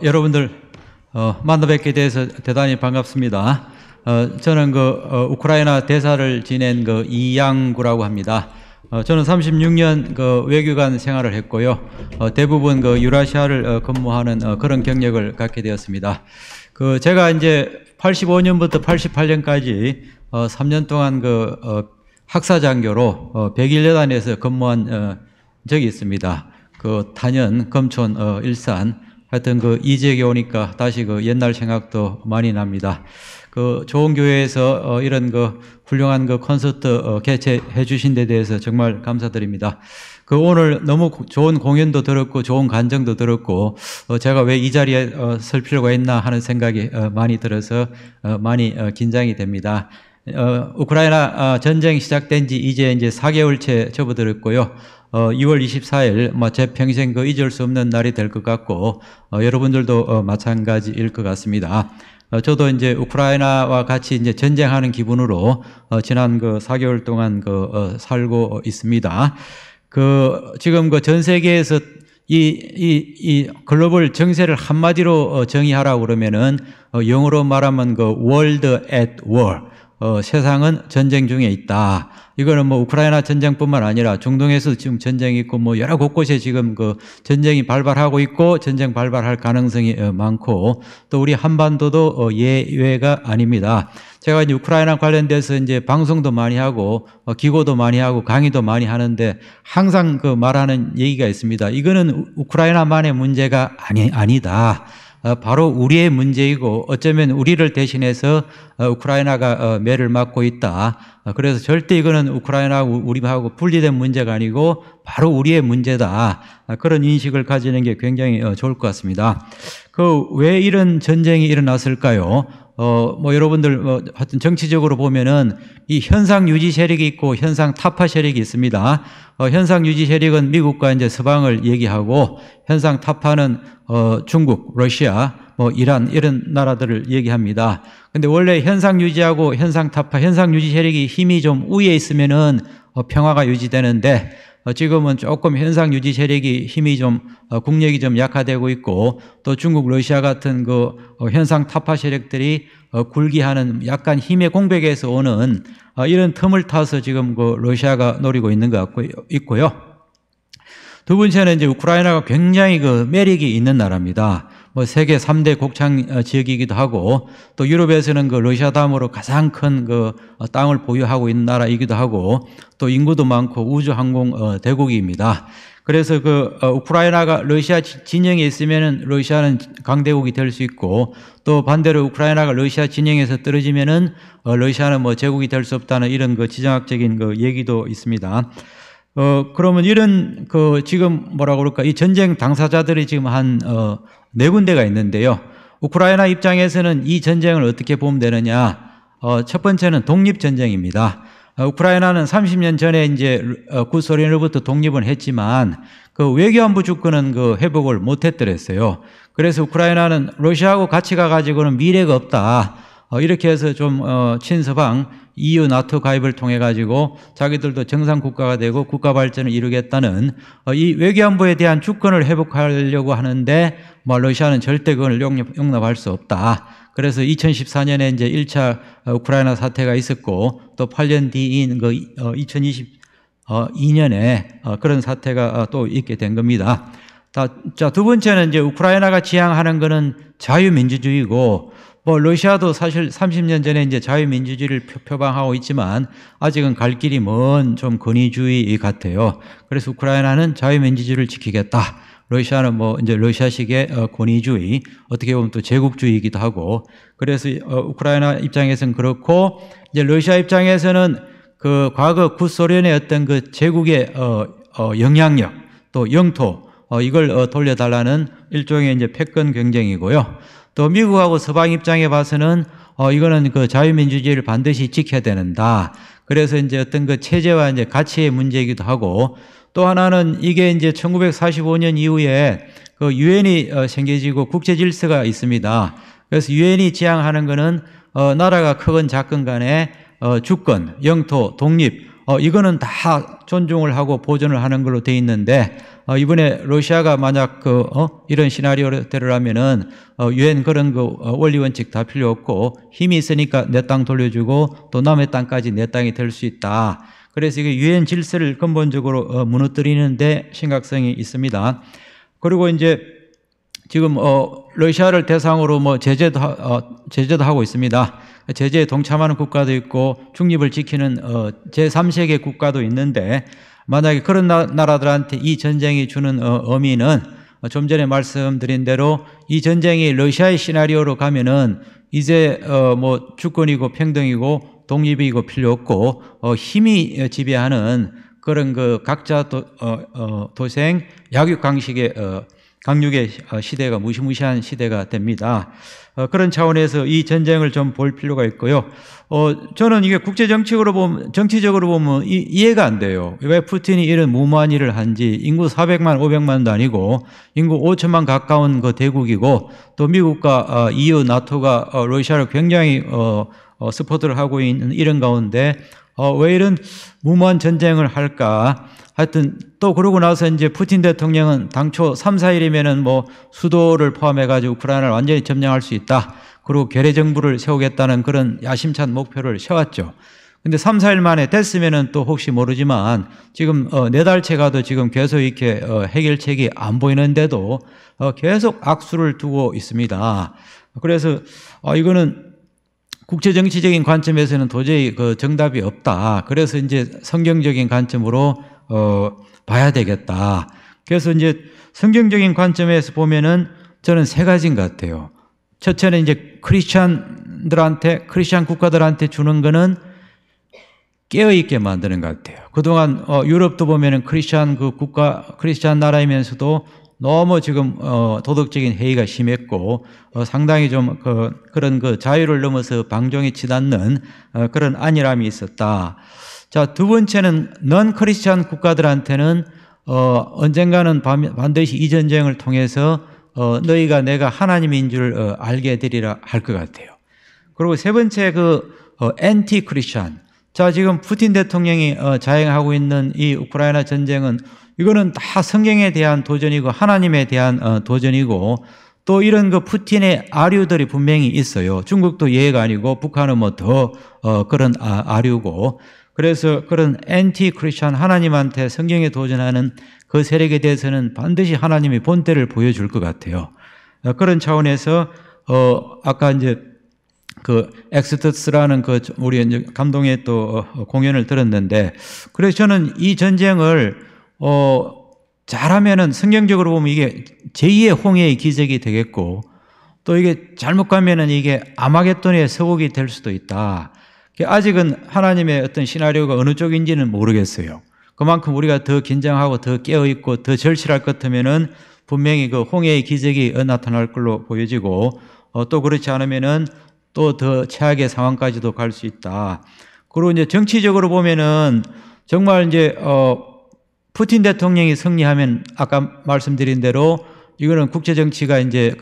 Speaker 8: 여러분들 만나 뵙게 돼서 대단히 반갑습니다. 저는 우크라이나 대사를 지낸 이양구라고 합니다. 저는 36년 그 외교관 생활을 했고요. 대부분 그 유라시아를 근무하는 그런 경력을 갖게 되었습니다. 그 제가 이제 85년부터 88년까지 3년 동안 그 학사장교로 백일여단에서 근무한 적이 있습니다. 그 탄현, 금촌, 일산 하여튼 그 이지역에 오니까 다시 그 옛날 생각도 많이 납니다. 그 좋은 교회에서 이런 그 훌륭한 그 콘서트 개최해 주신 데 대해서 정말 감사드립니다. 그 오늘 너무 좋은 공연도 들었고 좋은 간증도 들었고 제가 왜 이 자리에 설 필요가 있나 하는 생각이 많이 들어서 많이 긴장이 됩니다. 우크라이나 전쟁 시작된 지 이제 4개월째 접어들었고요. 2월 24일 제 평생 그 잊을 수 없는 날이 될 것 같고 여러분들도 마찬가지일 것 같습니다. 저도 이제 우크라이나와 같이 이제 전쟁하는 기분으로 지난 그 4개월 동안 살고 있습니다. 지금 그 전 세계에서 이 글로벌 정세를 한마디로 정의하라고 그러면은 영어로 말하면 그 world at war. 세상은 전쟁 중에 있다. 이거는 뭐 우크라이나 전쟁뿐만 아니라 중동에서 지금 전쟁이 있고 뭐 여러 곳곳에 지금 그 전쟁이 발발하고 있고 전쟁 발발할 가능성이 많고 또 우리 한반도도 예외가 아닙니다. 제가 이제 우크라이나 관련돼서 이제 방송도 많이 하고 기고도 많이 하고 강의도 많이 하는데 항상 그 말하는 얘기가 있습니다. 이거는 우크라이나만의 문제가 아니다. 바로 우리의 문제이고 어쩌면 우리를 대신해서 우크라이나가 매를 맞고 있다. 그래서 절대 이거는 우크라이나하고 우리하고 분리된 문제가 아니고 바로 우리의 문제다. 그런 인식을 가지는 게 굉장히 좋을 것 같습니다. 왜 이런 전쟁이 일어났을까요? 여러분들, 하여튼 정치적으로 보면은 이 현상 유지 세력이 있고 현상 타파 세력이 있습니다. 현상 유지 세력은 미국과 이제 서방을 얘기하고 현상 타파는 중국, 러시아, 이란 이런 나라들을 얘기합니다. 근데 원래 현상 유지하고 현상 타파, 현상 유지 세력이 힘이 좀 우위에 있으면은 평화가 유지되는데 지금은 조금 현상 유지 세력이 힘이 좀 국력이 좀 약화되고 있고 또 중국, 러시아 같은 그 현상 타파 세력들이 굴기하는 약간 힘의 공백에서 오는 이런 틈을 타서 지금 그 러시아가 노리고 있는 것 같고 있고요. 두 번째는 이제 우크라이나가 굉장히 그 매력이 있는 나라입니다. 세계 3대 곡창 지역이기도 하고 또 유럽에서는 그 러시아 다음으로 가장 큰 그 땅을 보유하고 있는 나라이기도 하고 또 인구도 많고 우주 항공 대국입니다. 그래서 우크라이나가 러시아 진영에 있으면은 러시아는 강대국이 될 수 있고 또 반대로 우크라이나가 러시아 진영에서 떨어지면은 러시아는 제국이 될 수 없다는 이런 그 지정학적인 얘기도 있습니다. 그러면 이런 지금 뭐라고 그럴까 이 전쟁 당사자들이 지금 한 4군데가 있는데요. 우크라이나 입장에서는 이 전쟁을 어떻게 보면 되느냐? 첫 번째는 독립전쟁입니다. 우크라이나는 30년 전에 이제 구소련으로부터 독립은 했지만 그 외교안보 주권은 회복을 못 했더랬어요. 그래서 우크라이나는 러시아하고 같이 가가지고는 미래가 없다. 이렇게 해서 좀 친서방 EU 나토 가입을 통해 가지고 자기들도 정상 국가가 되고 국가 발전을 이루겠다는 이 외교안보에 대한 주권을 회복하려고 하는데 러시아는 절대 그걸 용납할 수 없다. 그래서 2014년에 이제 1차 우크라이나 사태가 있었고 또 8년 뒤인 2022년에 그런 사태가 또 있게 된 겁니다. 자, 두 번째는 이제 우크라이나가 지향하는 거는 자유민주주의고 러시아도 사실 30년 전에 이제 자유민주주의를 표방하고 있지만 아직은 갈 길이 먼 좀 권위주의 같아요. 그래서 우크라이나는 자유민주주의를 지키겠다. 러시아는 이제 러시아식의 권위주의, 어떻게 보면 또 제국주의이기도 하고, 그래서 우크라이나 입장에서는 그렇고, 이제 러시아 입장에서는 과거 구소련의 어떤 제국의 영향력, 또 영토, 이걸 돌려달라는 일종의 이제 패권 경쟁이고요. 또 미국하고 서방 입장에 봐서는 이거는 자유민주주의를 반드시 지켜야 된다. 그래서 이제 어떤 체제와 이제 가치의 문제이기도 하고 또 하나는 이게 이제 1945년 이후에 유엔이 생겨지고 국제 질서가 있습니다. 그래서 유엔이 지향하는 거는 나라가 크건 작건 간에 주권, 영토, 독립 이거는 다 존중을 하고 보존을 하는 걸로 돼 있는데 이번에 러시아가 만약 이런 시나리오대로라면은 유엔 그런 원리 원칙 다 필요 없고 힘이 있으니까 내 땅 돌려주고 또 남의 땅까지 내 땅이 될 수 있다. 그래서 이게 유엔 질서를 근본적으로 무너뜨리는데 심각성이 있습니다. 그리고 이제 지금 러시아를 대상으로 뭐 제재도 하고 있습니다. 제재에 동참하는 국가도 있고 중립을 지키는 제3세계 국가도 있는데 만약에 그런 나라들한테 이 전쟁이 주는 의미는 좀 전에 말씀드린 대로 이 전쟁이 러시아의 시나리오로 가면은 이제 뭐 주권이고 평등이고 독립이고 필요 없고 힘이 지배하는 그런 그 각자 도생 약육 강육의 시대가 무시무시한 시대가 됩니다. 그런 차원에서 이 전쟁을 좀 볼 필요가 있고요. 저는 이게 정치적으로 보면 이해가 안 돼요. 왜 푸틴이 이런 무모한 일을 한지. 인구 400만, 500만도 아니고 인구 5천만 가까운 그 대국이고 또 미국과 EU, 나토가 러시아를 굉장히 서포트를 하고 있는 이런 가운데 왜 이런 무모한 전쟁을 할까? 하여튼 또 그러고 나서 이제 푸틴 대통령은 당초 3, 4일이면은 뭐 수도를 포함해가지고 우크라이나를 완전히 점령할 수 있다. 그리고 괴뢰 정부를 세우겠다는 그런 야심찬 목표를 세웠죠. 근데 3, 4일 만에 됐으면은 또 혹시 모르지만 지금 4달째 가도 지금 계속 이렇게 해결책이 안 보이는데도 계속 악수를 두고 있습니다. 그래서 이거는 국제 정치적인 관점에서는 도저히 그 정답이 없다. 그래서 이제 성경적인 관점으로 봐야 되겠다. 그래서 이제 성경적인 관점에서 보면은 저는 3가지인 것 같아요. 첫째는 이제 크리스찬 국가들한테 주는 거는 깨어있게 만드는 것 같아요. 그동안 유럽도 보면은 크리스찬 나라이면서도 너무 지금 도덕적인 해이가 심했고 상당히 좀 그런 그 자유를 넘어서 방종이 치닫는 그런 안일함이 있었다. 자, 두 번째는 넌 크리스찬 국가들한테는 언젠가는 반드시 이 전쟁을 통해서 너희가 내가 하나님인 줄 알게 되리라 할 것 같아요. 그리고 세 번째 엔티 크리스찬. 자, 지금 푸틴 대통령이 자행하고 있는 이 우크라이나 전쟁은 이거는 다 성경에 대한 도전이고 하나님에 대한 도전이고 또 이런 푸틴의 아류들이 분명히 있어요. 중국도 예외가 아니고 북한은 뭐 더 그런 아류고 그래서 그런 엔티 크리스찬 하나님한테 성경에 도전하는 그 세력에 대해서는 반드시 하나님이 본때를 보여줄 것 같아요. 그런 차원에서 아까 이제 엑스터스라는 우리 이제 감동의 또 공연을 들었는데 그래서 저는 이 전쟁을 잘하면은 성경적으로 보면 이게 제2의 홍해의 기적이 되겠고 또 이게 잘못 가면은 이게 아마겟돈의 서곡이 될 수도 있다. 아직은 하나님의 어떤 시나리오가 어느 쪽인지는 모르겠어요. 그만큼 우리가 더 긴장하고 더 깨어있고 더 절실할 것 같으면은 분명히 홍해의 기적이 나타날 걸로 보여지고 또 그렇지 않으면은 또 더 최악의 상황까지도 갈 수 있다. 그리고 이제 정치적으로 보면은 정말 이제 푸틴 대통령이 승리하면 아까 말씀드린 대로 이거는 국제 정치가 이제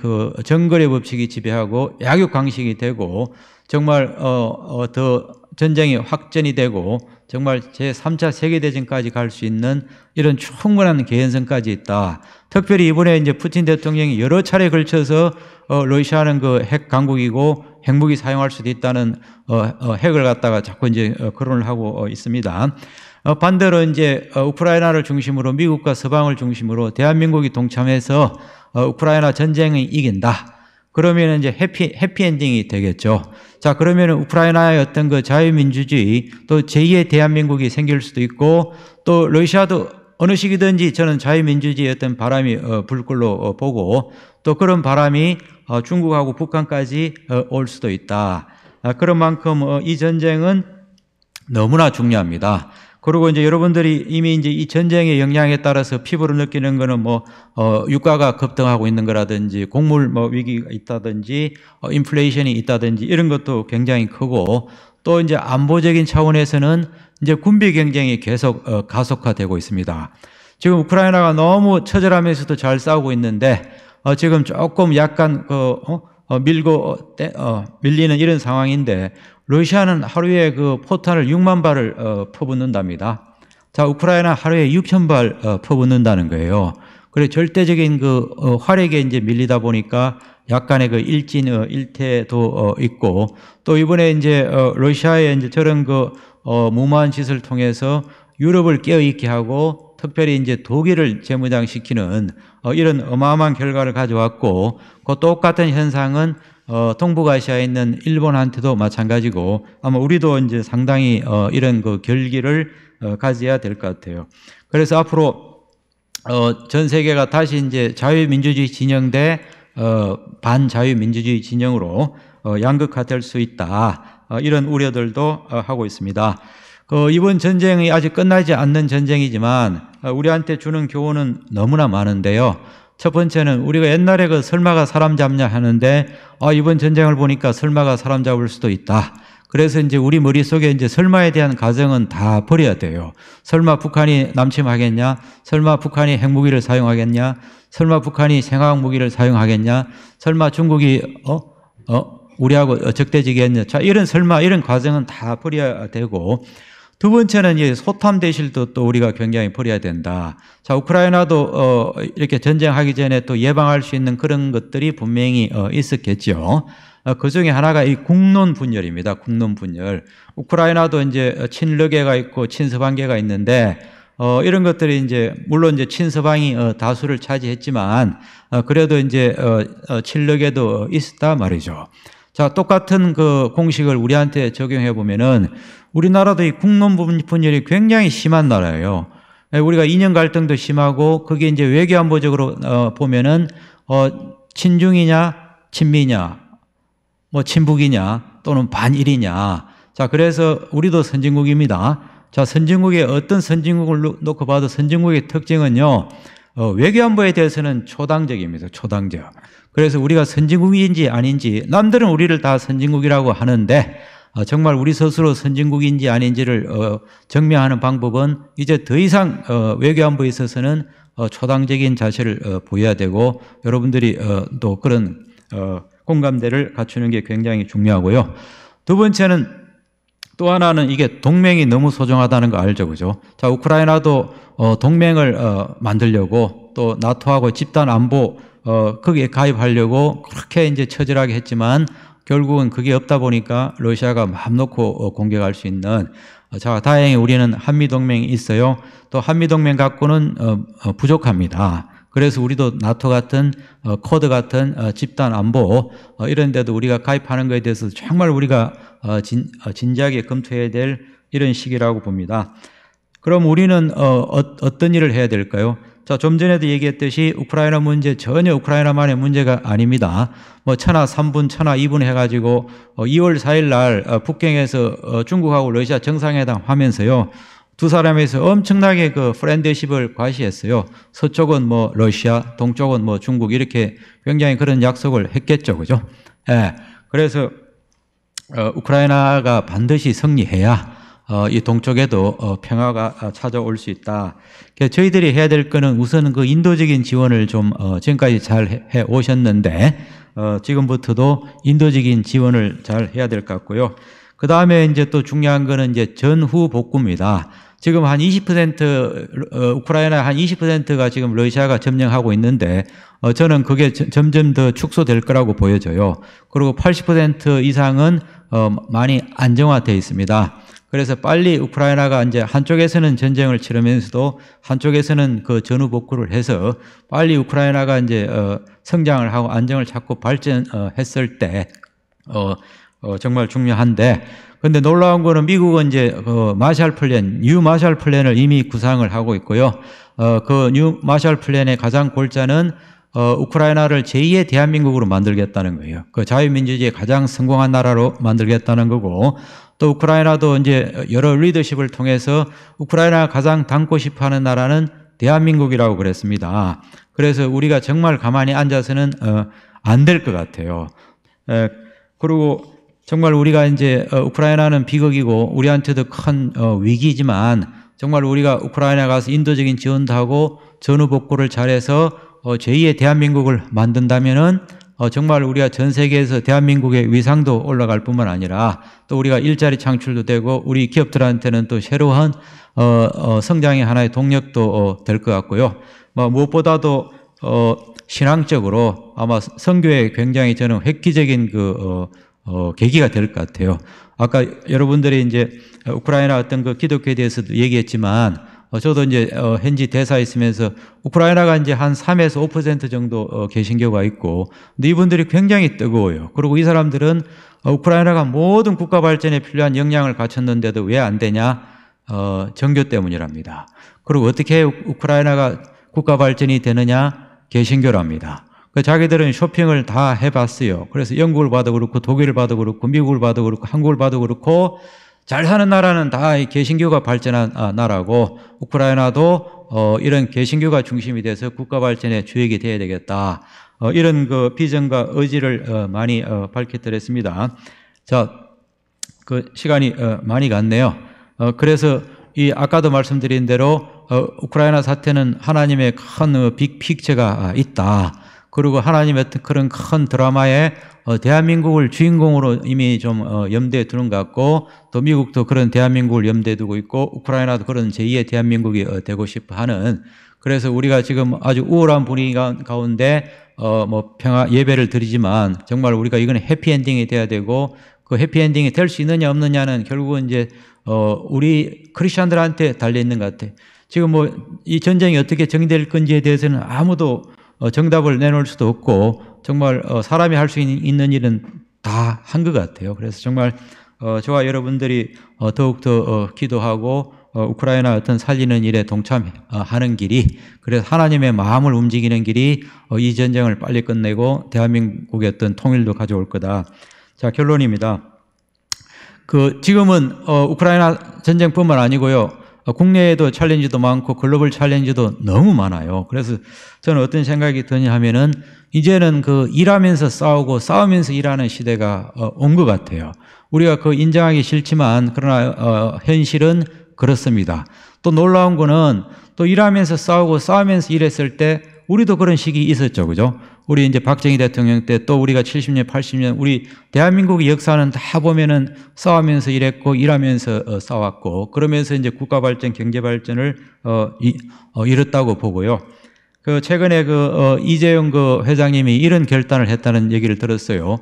Speaker 8: 정거래 법칙이 지배하고 약육 강식이 되고 정말 더 전쟁이 확전이 되고 정말 제3차 세계대전까지 갈 수 있는 이런 충분한 개연성까지 있다. 특별히 이번에 이제 푸틴 대통령이 여러 차례 걸쳐서 러시아는 핵 강국이고 핵무기 사용할 수도 있다는 핵을 갖다가 자꾸 이제 거론을 하고 있습니다. 반대로 이제 우크라이나를 중심으로 미국과 서방을 중심으로 대한민국이 동참해서 우크라이나 전쟁이 이긴다. 그러면 이제 해피엔딩이 되겠죠. 자, 그러면 우크라이나의 어떤 자유민주주의 또 제2의 대한민국이 생길 수도 있고 또 러시아도 어느 시기든지 저는 자유민주주의의 어떤 바람이 불 걸로 보고 또 그런 바람이 중국하고 북한까지 올 수도 있다. 그런 만큼 이 전쟁은 너무나 중요합니다. 그리고 이제 여러분들이 이미 이제 이 전쟁의 영향에 따라서 피부로 느끼는 거는 유가가 급등하고 있는 거라든지 곡물 위기가 있다든지 인플레이션이 있다든지 이런 것도 굉장히 크고 또 이제 안보적인 차원에서는 이제 군비 경쟁이 계속 가속화되고 있습니다. 지금 우크라이나가 너무 처절하면서도 잘 싸우고 있는데 지금 조금 약간 밀리는 이런 상황인데 러시아는 하루에 포탄을 6만 발을 퍼붓는답니다. 자, 우크라이나 하루에 6천 발 퍼붓는다는 거예요. 그래 절대적인 화력에 이제 밀리다 보니까 약간의 일진 일태도 있고 또 이번에 이제 러시아의 이제 저런 무모한 짓을 통해서 유럽을 깨어있게 하고 특별히 이제 독일을 재무장시키는 이런 어마어마한 결과를 가져왔고 그 똑같은 현상은 동북아시아에 있는 일본한테도 마찬가지고 아마 우리도 이제 상당히 이런 그 결기를 가져야 될 것 같아요. 그래서 앞으로 전 세계가 다시 이제 자유민주주의 진영 대 반자유민주주의 진영으로 양극화될 수 있다. 이런 우려들도 하고 있습니다. 이번 전쟁이 아직 끝나지 않는 전쟁이지만 우리한테 주는 교훈은 너무나 많은데요. 첫 번째는 우리가 옛날에 그 설마가 사람 잡냐 하는데 이번 전쟁을 보니까 설마가 사람 잡을 수도 있다. 그래서 이제 우리 머릿속에 이제 설마에 대한 가정은 다 버려야 돼요. 설마 북한이 남침하겠냐? 설마 북한이 핵무기를 사용하겠냐? 설마 북한이 생화학 무기를 사용하겠냐? 설마 중국이 우리하고 적대지겠냐? 자, 이런 설마 이런 과정은 다 버려야 되고 두 번째는 이제 소탐 대실도 또 우리가 굉장히 버려야 된다. 자, 우크라이나도 이렇게 전쟁하기 전에 또 예방할 수 있는 그런 것들이 분명히 있었겠죠. 그 중에 하나가 이 국론 분열입니다. 국론 분열. 우크라이나도 이제 친러계가 있고 친서방계가 있는데 이런 것들이 이제 물론 이제 친서방이 다수를 차지했지만 그래도 이제 친러계도 있었다 말이죠. 자, 똑같은 그 공식을 우리한테 적용해 보면은 우리나라도 이 국론 분열이 굉장히 심한 나라예요. 우리가 이념 갈등도 심하고 그게 이제 외교안보적으로 보면은 친중이냐 친미냐 뭐 친북이냐 또는 반일이냐. 자, 그래서 우리도 선진국입니다. 자, 선진국의 어떤 선진국을 놓고 봐도 선진국의 특징은요, 외교안보에 대해서는 초당적입니다. 초당적. 그래서 우리가 선진국인지 아닌지, 남들은 우리를 다 선진국이라고 하는데, 정말 우리 스스로 선진국인지 아닌지를 증명하는 방법은 이제 더 이상 외교안보에 있어서는 초당적인 자세를 보여야 되고, 여러분들이 또 그런 공감대를 갖추는 게 굉장히 중요하고요. 두 번째는 또 하나는 이게 동맹이 너무 소중하다는 거 알죠, 그죠? 자, 우크라이나도 동맹을 만들려고 또 나토하고 집단 안보 거기에 가입하려고 그렇게 이제 처절하게 했지만 결국은 그게 없다 보니까 러시아가 마음 놓고 공격할 수 있는. 자, 다행히 우리는 한미 동맹이 있어요. 또 한미 동맹 갖고는 부족합니다. 그래서 우리도 나토 같은 코드 같은 집단 안보 이런 데도 우리가 가입하는 것에 대해서 정말 우리가 진지하게 검토해야 될 이런 시기라고 봅니다. 그럼 우리는 어떤 일을 해야 될까요? 자, 좀 전에도 얘기했듯이 우크라이나 문제 전혀 우크라이나만의 문제가 아닙니다. 뭐 천하 3분, 천하 2분 해가지고 2월 4일 날 북경에서 중국하고 러시아 정상회담 하면서요. 두 사람에서 엄청나게 그 프렌드십을 과시했어요. 서쪽은 뭐 러시아, 동쪽은 뭐 중국 이렇게 굉장히 그런 약속을 했겠죠, 그죠? 예. 그래서 우크라이나가 반드시 승리해야 이 동쪽에도 평화가 찾아올 수 있다. 그래서 저희들이 해야 될 거는 우선 그 인도적인 지원을 좀 지금까지 잘 해 오셨는데 지금부터도 인도적인 지원을 잘 해야 될 것 같고요. 그 다음에 이제 또 중요한 거는 이제 전후 복구입니다. 지금 한 20% 우크라이나 한 20%가 지금 러시아가 점령하고 있는데 저는 그게 점점 더 축소될 거라고 보여져요. 그리고 80% 이상은 많이 안정화되어 있습니다. 그래서 빨리 우크라이나가 이제 한쪽에서는 전쟁을 치르면서도 한쪽에서는 그 전후 복구를 해서 빨리 우크라이나가 이제 성장을 하고 안정을 찾고 발전했을 때 정말 중요한데, 근데 놀라운 거는 미국은 이제 마샬 플랜, 뉴 마샬 플랜을 이미 구상을 하고 있고요. 그 뉴 마샬 플랜의 가장 골자는 우크라이나를 제2의 대한민국으로 만들겠다는 거예요. 그 자유민주주의의 가장 성공한 나라로 만들겠다는 거고, 또 우크라이나도 이제 여러 리더십을 통해서 우크라이나가 가장 닮고 싶어 하는 나라는 대한민국이라고 그랬습니다. 그래서 우리가 정말 가만히 앉아서는 안 될 것 같아요. 그리고 정말 우리가 이제 우크라이나는 비극이고 우리한테도 큰 위기지만 정말 우리가 우크라이나 가서 인도적인 지원도 하고 전후 복구를 잘해서 제2의 대한민국을 만든다면은 정말 우리가 전 세계에서 대한민국의 위상도 올라갈 뿐만 아니라 또 우리가 일자리 창출도 되고 우리 기업들한테는 또 새로운 성장의 하나의 동력도 될 것 같고요. 무엇보다도 신앙적으로 아마 선교에 굉장히 저는 획기적인 계기가 될 것 같아요. 아까 여러분들이 이제 우크라이나 어떤 그 기독교에 대해서도 얘기했지만 저도 이제 현지 대사에 있으면서 우크라이나가 이제 한 3에서 5% 정도 개신교가 있고, 근데 이분들이 굉장히 뜨거워요. 그리고 이 사람들은 우크라이나가 모든 국가 발전에 필요한 역량을 갖췄는데도 왜 안 되냐? 정교 때문이랍니다. 그리고 어떻게 우크라이나가 국가 발전이 되느냐? 개신교랍니다. 자기들은 쇼핑을 다 해봤어요. 그래서 영국을 봐도 그렇고 독일을 봐도 그렇고 미국을 봐도 그렇고 한국을 봐도 그렇고 잘 사는 나라는 다 개신교가 발전한 나라고, 우크라이나도 이런 개신교가 중심이 돼서 국가 발전의 주역이 돼야 되겠다. 이런 그 비전과 의지를 많이 밝혔더랬습니다. 자, 그 시간이 많이 갔네요. 그래서 이 아까도 말씀드린 대로 우크라이나 사태는 하나님의 큰 빅픽처가 있다. 그리고 하나님의 어떤 그런 큰 드라마에 대한민국을 주인공으로 이미 좀 염두에 두는 것 같고, 또 미국도 그런 대한민국을 염두에 두고 있고, 우크라이나도 그런 제2의 대한민국이 되고 싶어 하는, 그래서 우리가 지금 아주 우울한 분위기 가운데 뭐 평화 예배를 드리지만 정말 우리가 이거는 해피엔딩이 돼야 되고, 그 해피엔딩이 될 수 있느냐 없느냐는 결국은 이제 우리 크리스천들한테 달려 있는 것 같아요. 지금 뭐 이 전쟁이 어떻게 정리될 건지에 대해서는 아무도 정답을 내놓을 수도 없고, 정말 사람이 할 수 있는 일은 다 한 것 같아요. 그래서 정말 저와 여러분들이 더욱더 기도하고 우크라이나 어떤 살리는 일에 동참하는 길이, 그래서 하나님의 마음을 움직이는 길이 이 전쟁을 빨리 끝내고 대한민국의 어떤 통일도 가져올 거다. 자, 결론입니다. 지금은 우크라이나 전쟁뿐만 아니고요, 국내에도 챌린지도 많고 글로벌 챌린지도 너무 많아요. 그래서 저는 어떤 생각이 드냐 하면은 이제는 일하면서 싸우고 싸우면서 일하는 시대가 온 것 같아요. 우리가 인정하기 싫지만 그러나 현실은 그렇습니다. 또 놀라운 거는 또 일하면서 싸우고 싸우면서 일했을 때 우리도 그런 시기 있었죠. 그죠? 우리 이제 박정희 대통령 때, 또 우리가 70년, 80년, 우리 대한민국의 역사는 다 보면은 싸우면서 일했고, 일하면서 싸웠고, 그러면서 이제 국가 발전, 경제 발전을, 이뤘다고 보고요. 최근에 이재용 회장님이 이런 결단을 했다는 얘기를 들었어요.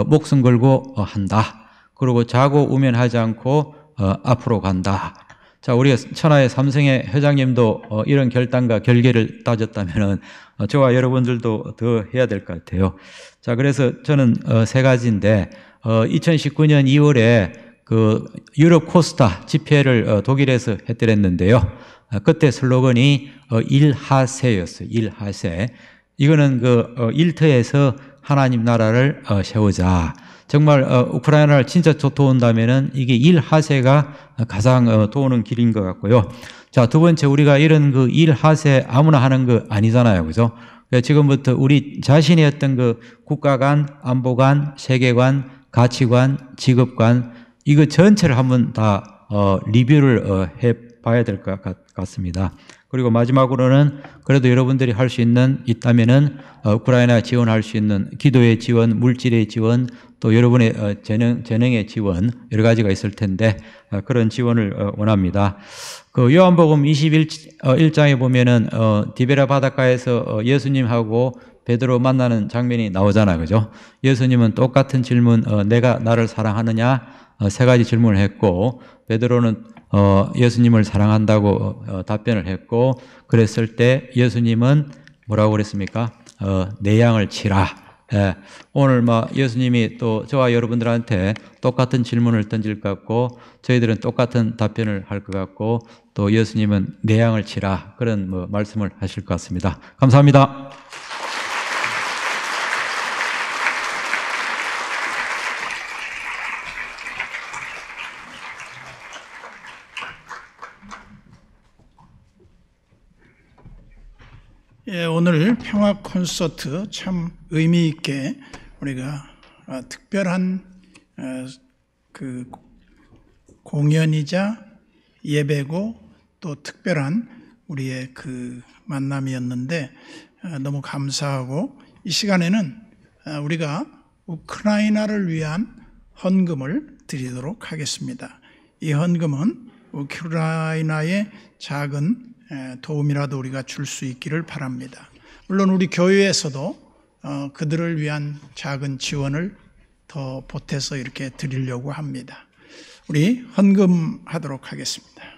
Speaker 8: 목숨 걸고 한다. 그리고 자고 우면하지 않고, 앞으로 간다. 자, 우리가 천하의 삼성의 회장님도 이런 결단과 결계를 따졌다면은 저와 여러분들도 더 해야 될 것 같아요. 자, 그래서 저는 세 가지인데, 2019년 2월에 유럽 코스타 집회를 독일에서 했더랬는데요. 그때 슬로건이 일하세였어요. 일하세. 이거는 일터에서 하나님 나라를 세우자. 정말 우크라이나를 진짜 도운다면은 이게 일하세가 가장 도우는 길인 것 같고요. 자, 두 번째, 우리가 이런 일하세 아무나 하는 거 아니잖아요. 그죠? 지금부터 우리 자신의 어떤 국가관, 안보관, 세계관, 가치관, 직업관, 이거 전체를 한번 다 리뷰를 해 봐야 될 것 같습니다. 그리고 마지막으로는 그래도 여러분들이 할 수 있다면은 우크라이나 지원할 수 있는 기도의 지원, 물질의 지원, 또 여러분의 재능의 지원, 여러 가지가 있을 텐데 그런 지원을 원합니다. 요한복음 21장에 보면은 디베라 바닷가에서 예수님하고 베드로 만나는 장면이 나오잖아요. 그죠? 예수님은 똑같은 질문, 내가 나를 사랑하느냐? 세 가지 질문을 했고, 베드로는 예수님을 사랑한다고 답변을 했고, 그랬을 때 예수님은 뭐라고 그랬습니까? 내 양을 치라. 예, 오늘 예수님이 또 저와 여러분들한테 똑같은 질문을 던질 것 같고, 저희들은 똑같은 답변을 할 것 같고, 또 예수님은 내 양을 치라. 그런 말씀을 하실 것 같습니다. 감사합니다.
Speaker 9: 예, 오늘 평화 콘서트 참 의미 있게 우리가 특별한 공연이자 예배고 또 특별한 우리의 만남이었는데 너무 감사하고, 이 시간에는 우리가 우크라이나를 위한 헌금을 드리도록 하겠습니다. 이 헌금은 우크라이나의 작은 도움이라도 우리가 줄 수 있기를 바랍니다. 물론 우리 교회에서도 그들을 위한 작은 지원을 더 보태서 이렇게 드리려고 합니다. 우리 헌금하도록 하겠습니다.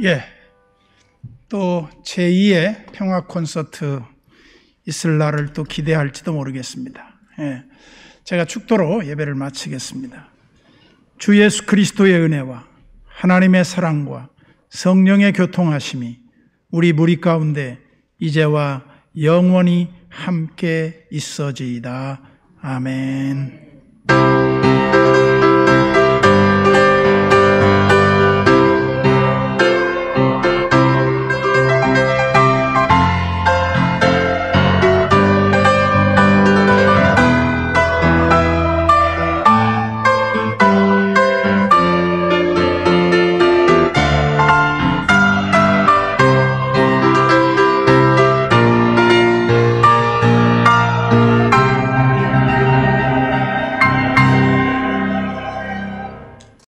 Speaker 9: 예, 또 제2의 평화 콘서트 있을 날을 또 기대할지도 모르겠습니다. 예, 제가 축도로 예배를 마치겠습니다. 주 예수 그리스도의 은혜와 하나님의 사랑과 성령의 교통하심이 우리 무리 가운데 이제와 영원히 함께 있어지이다. 아멘.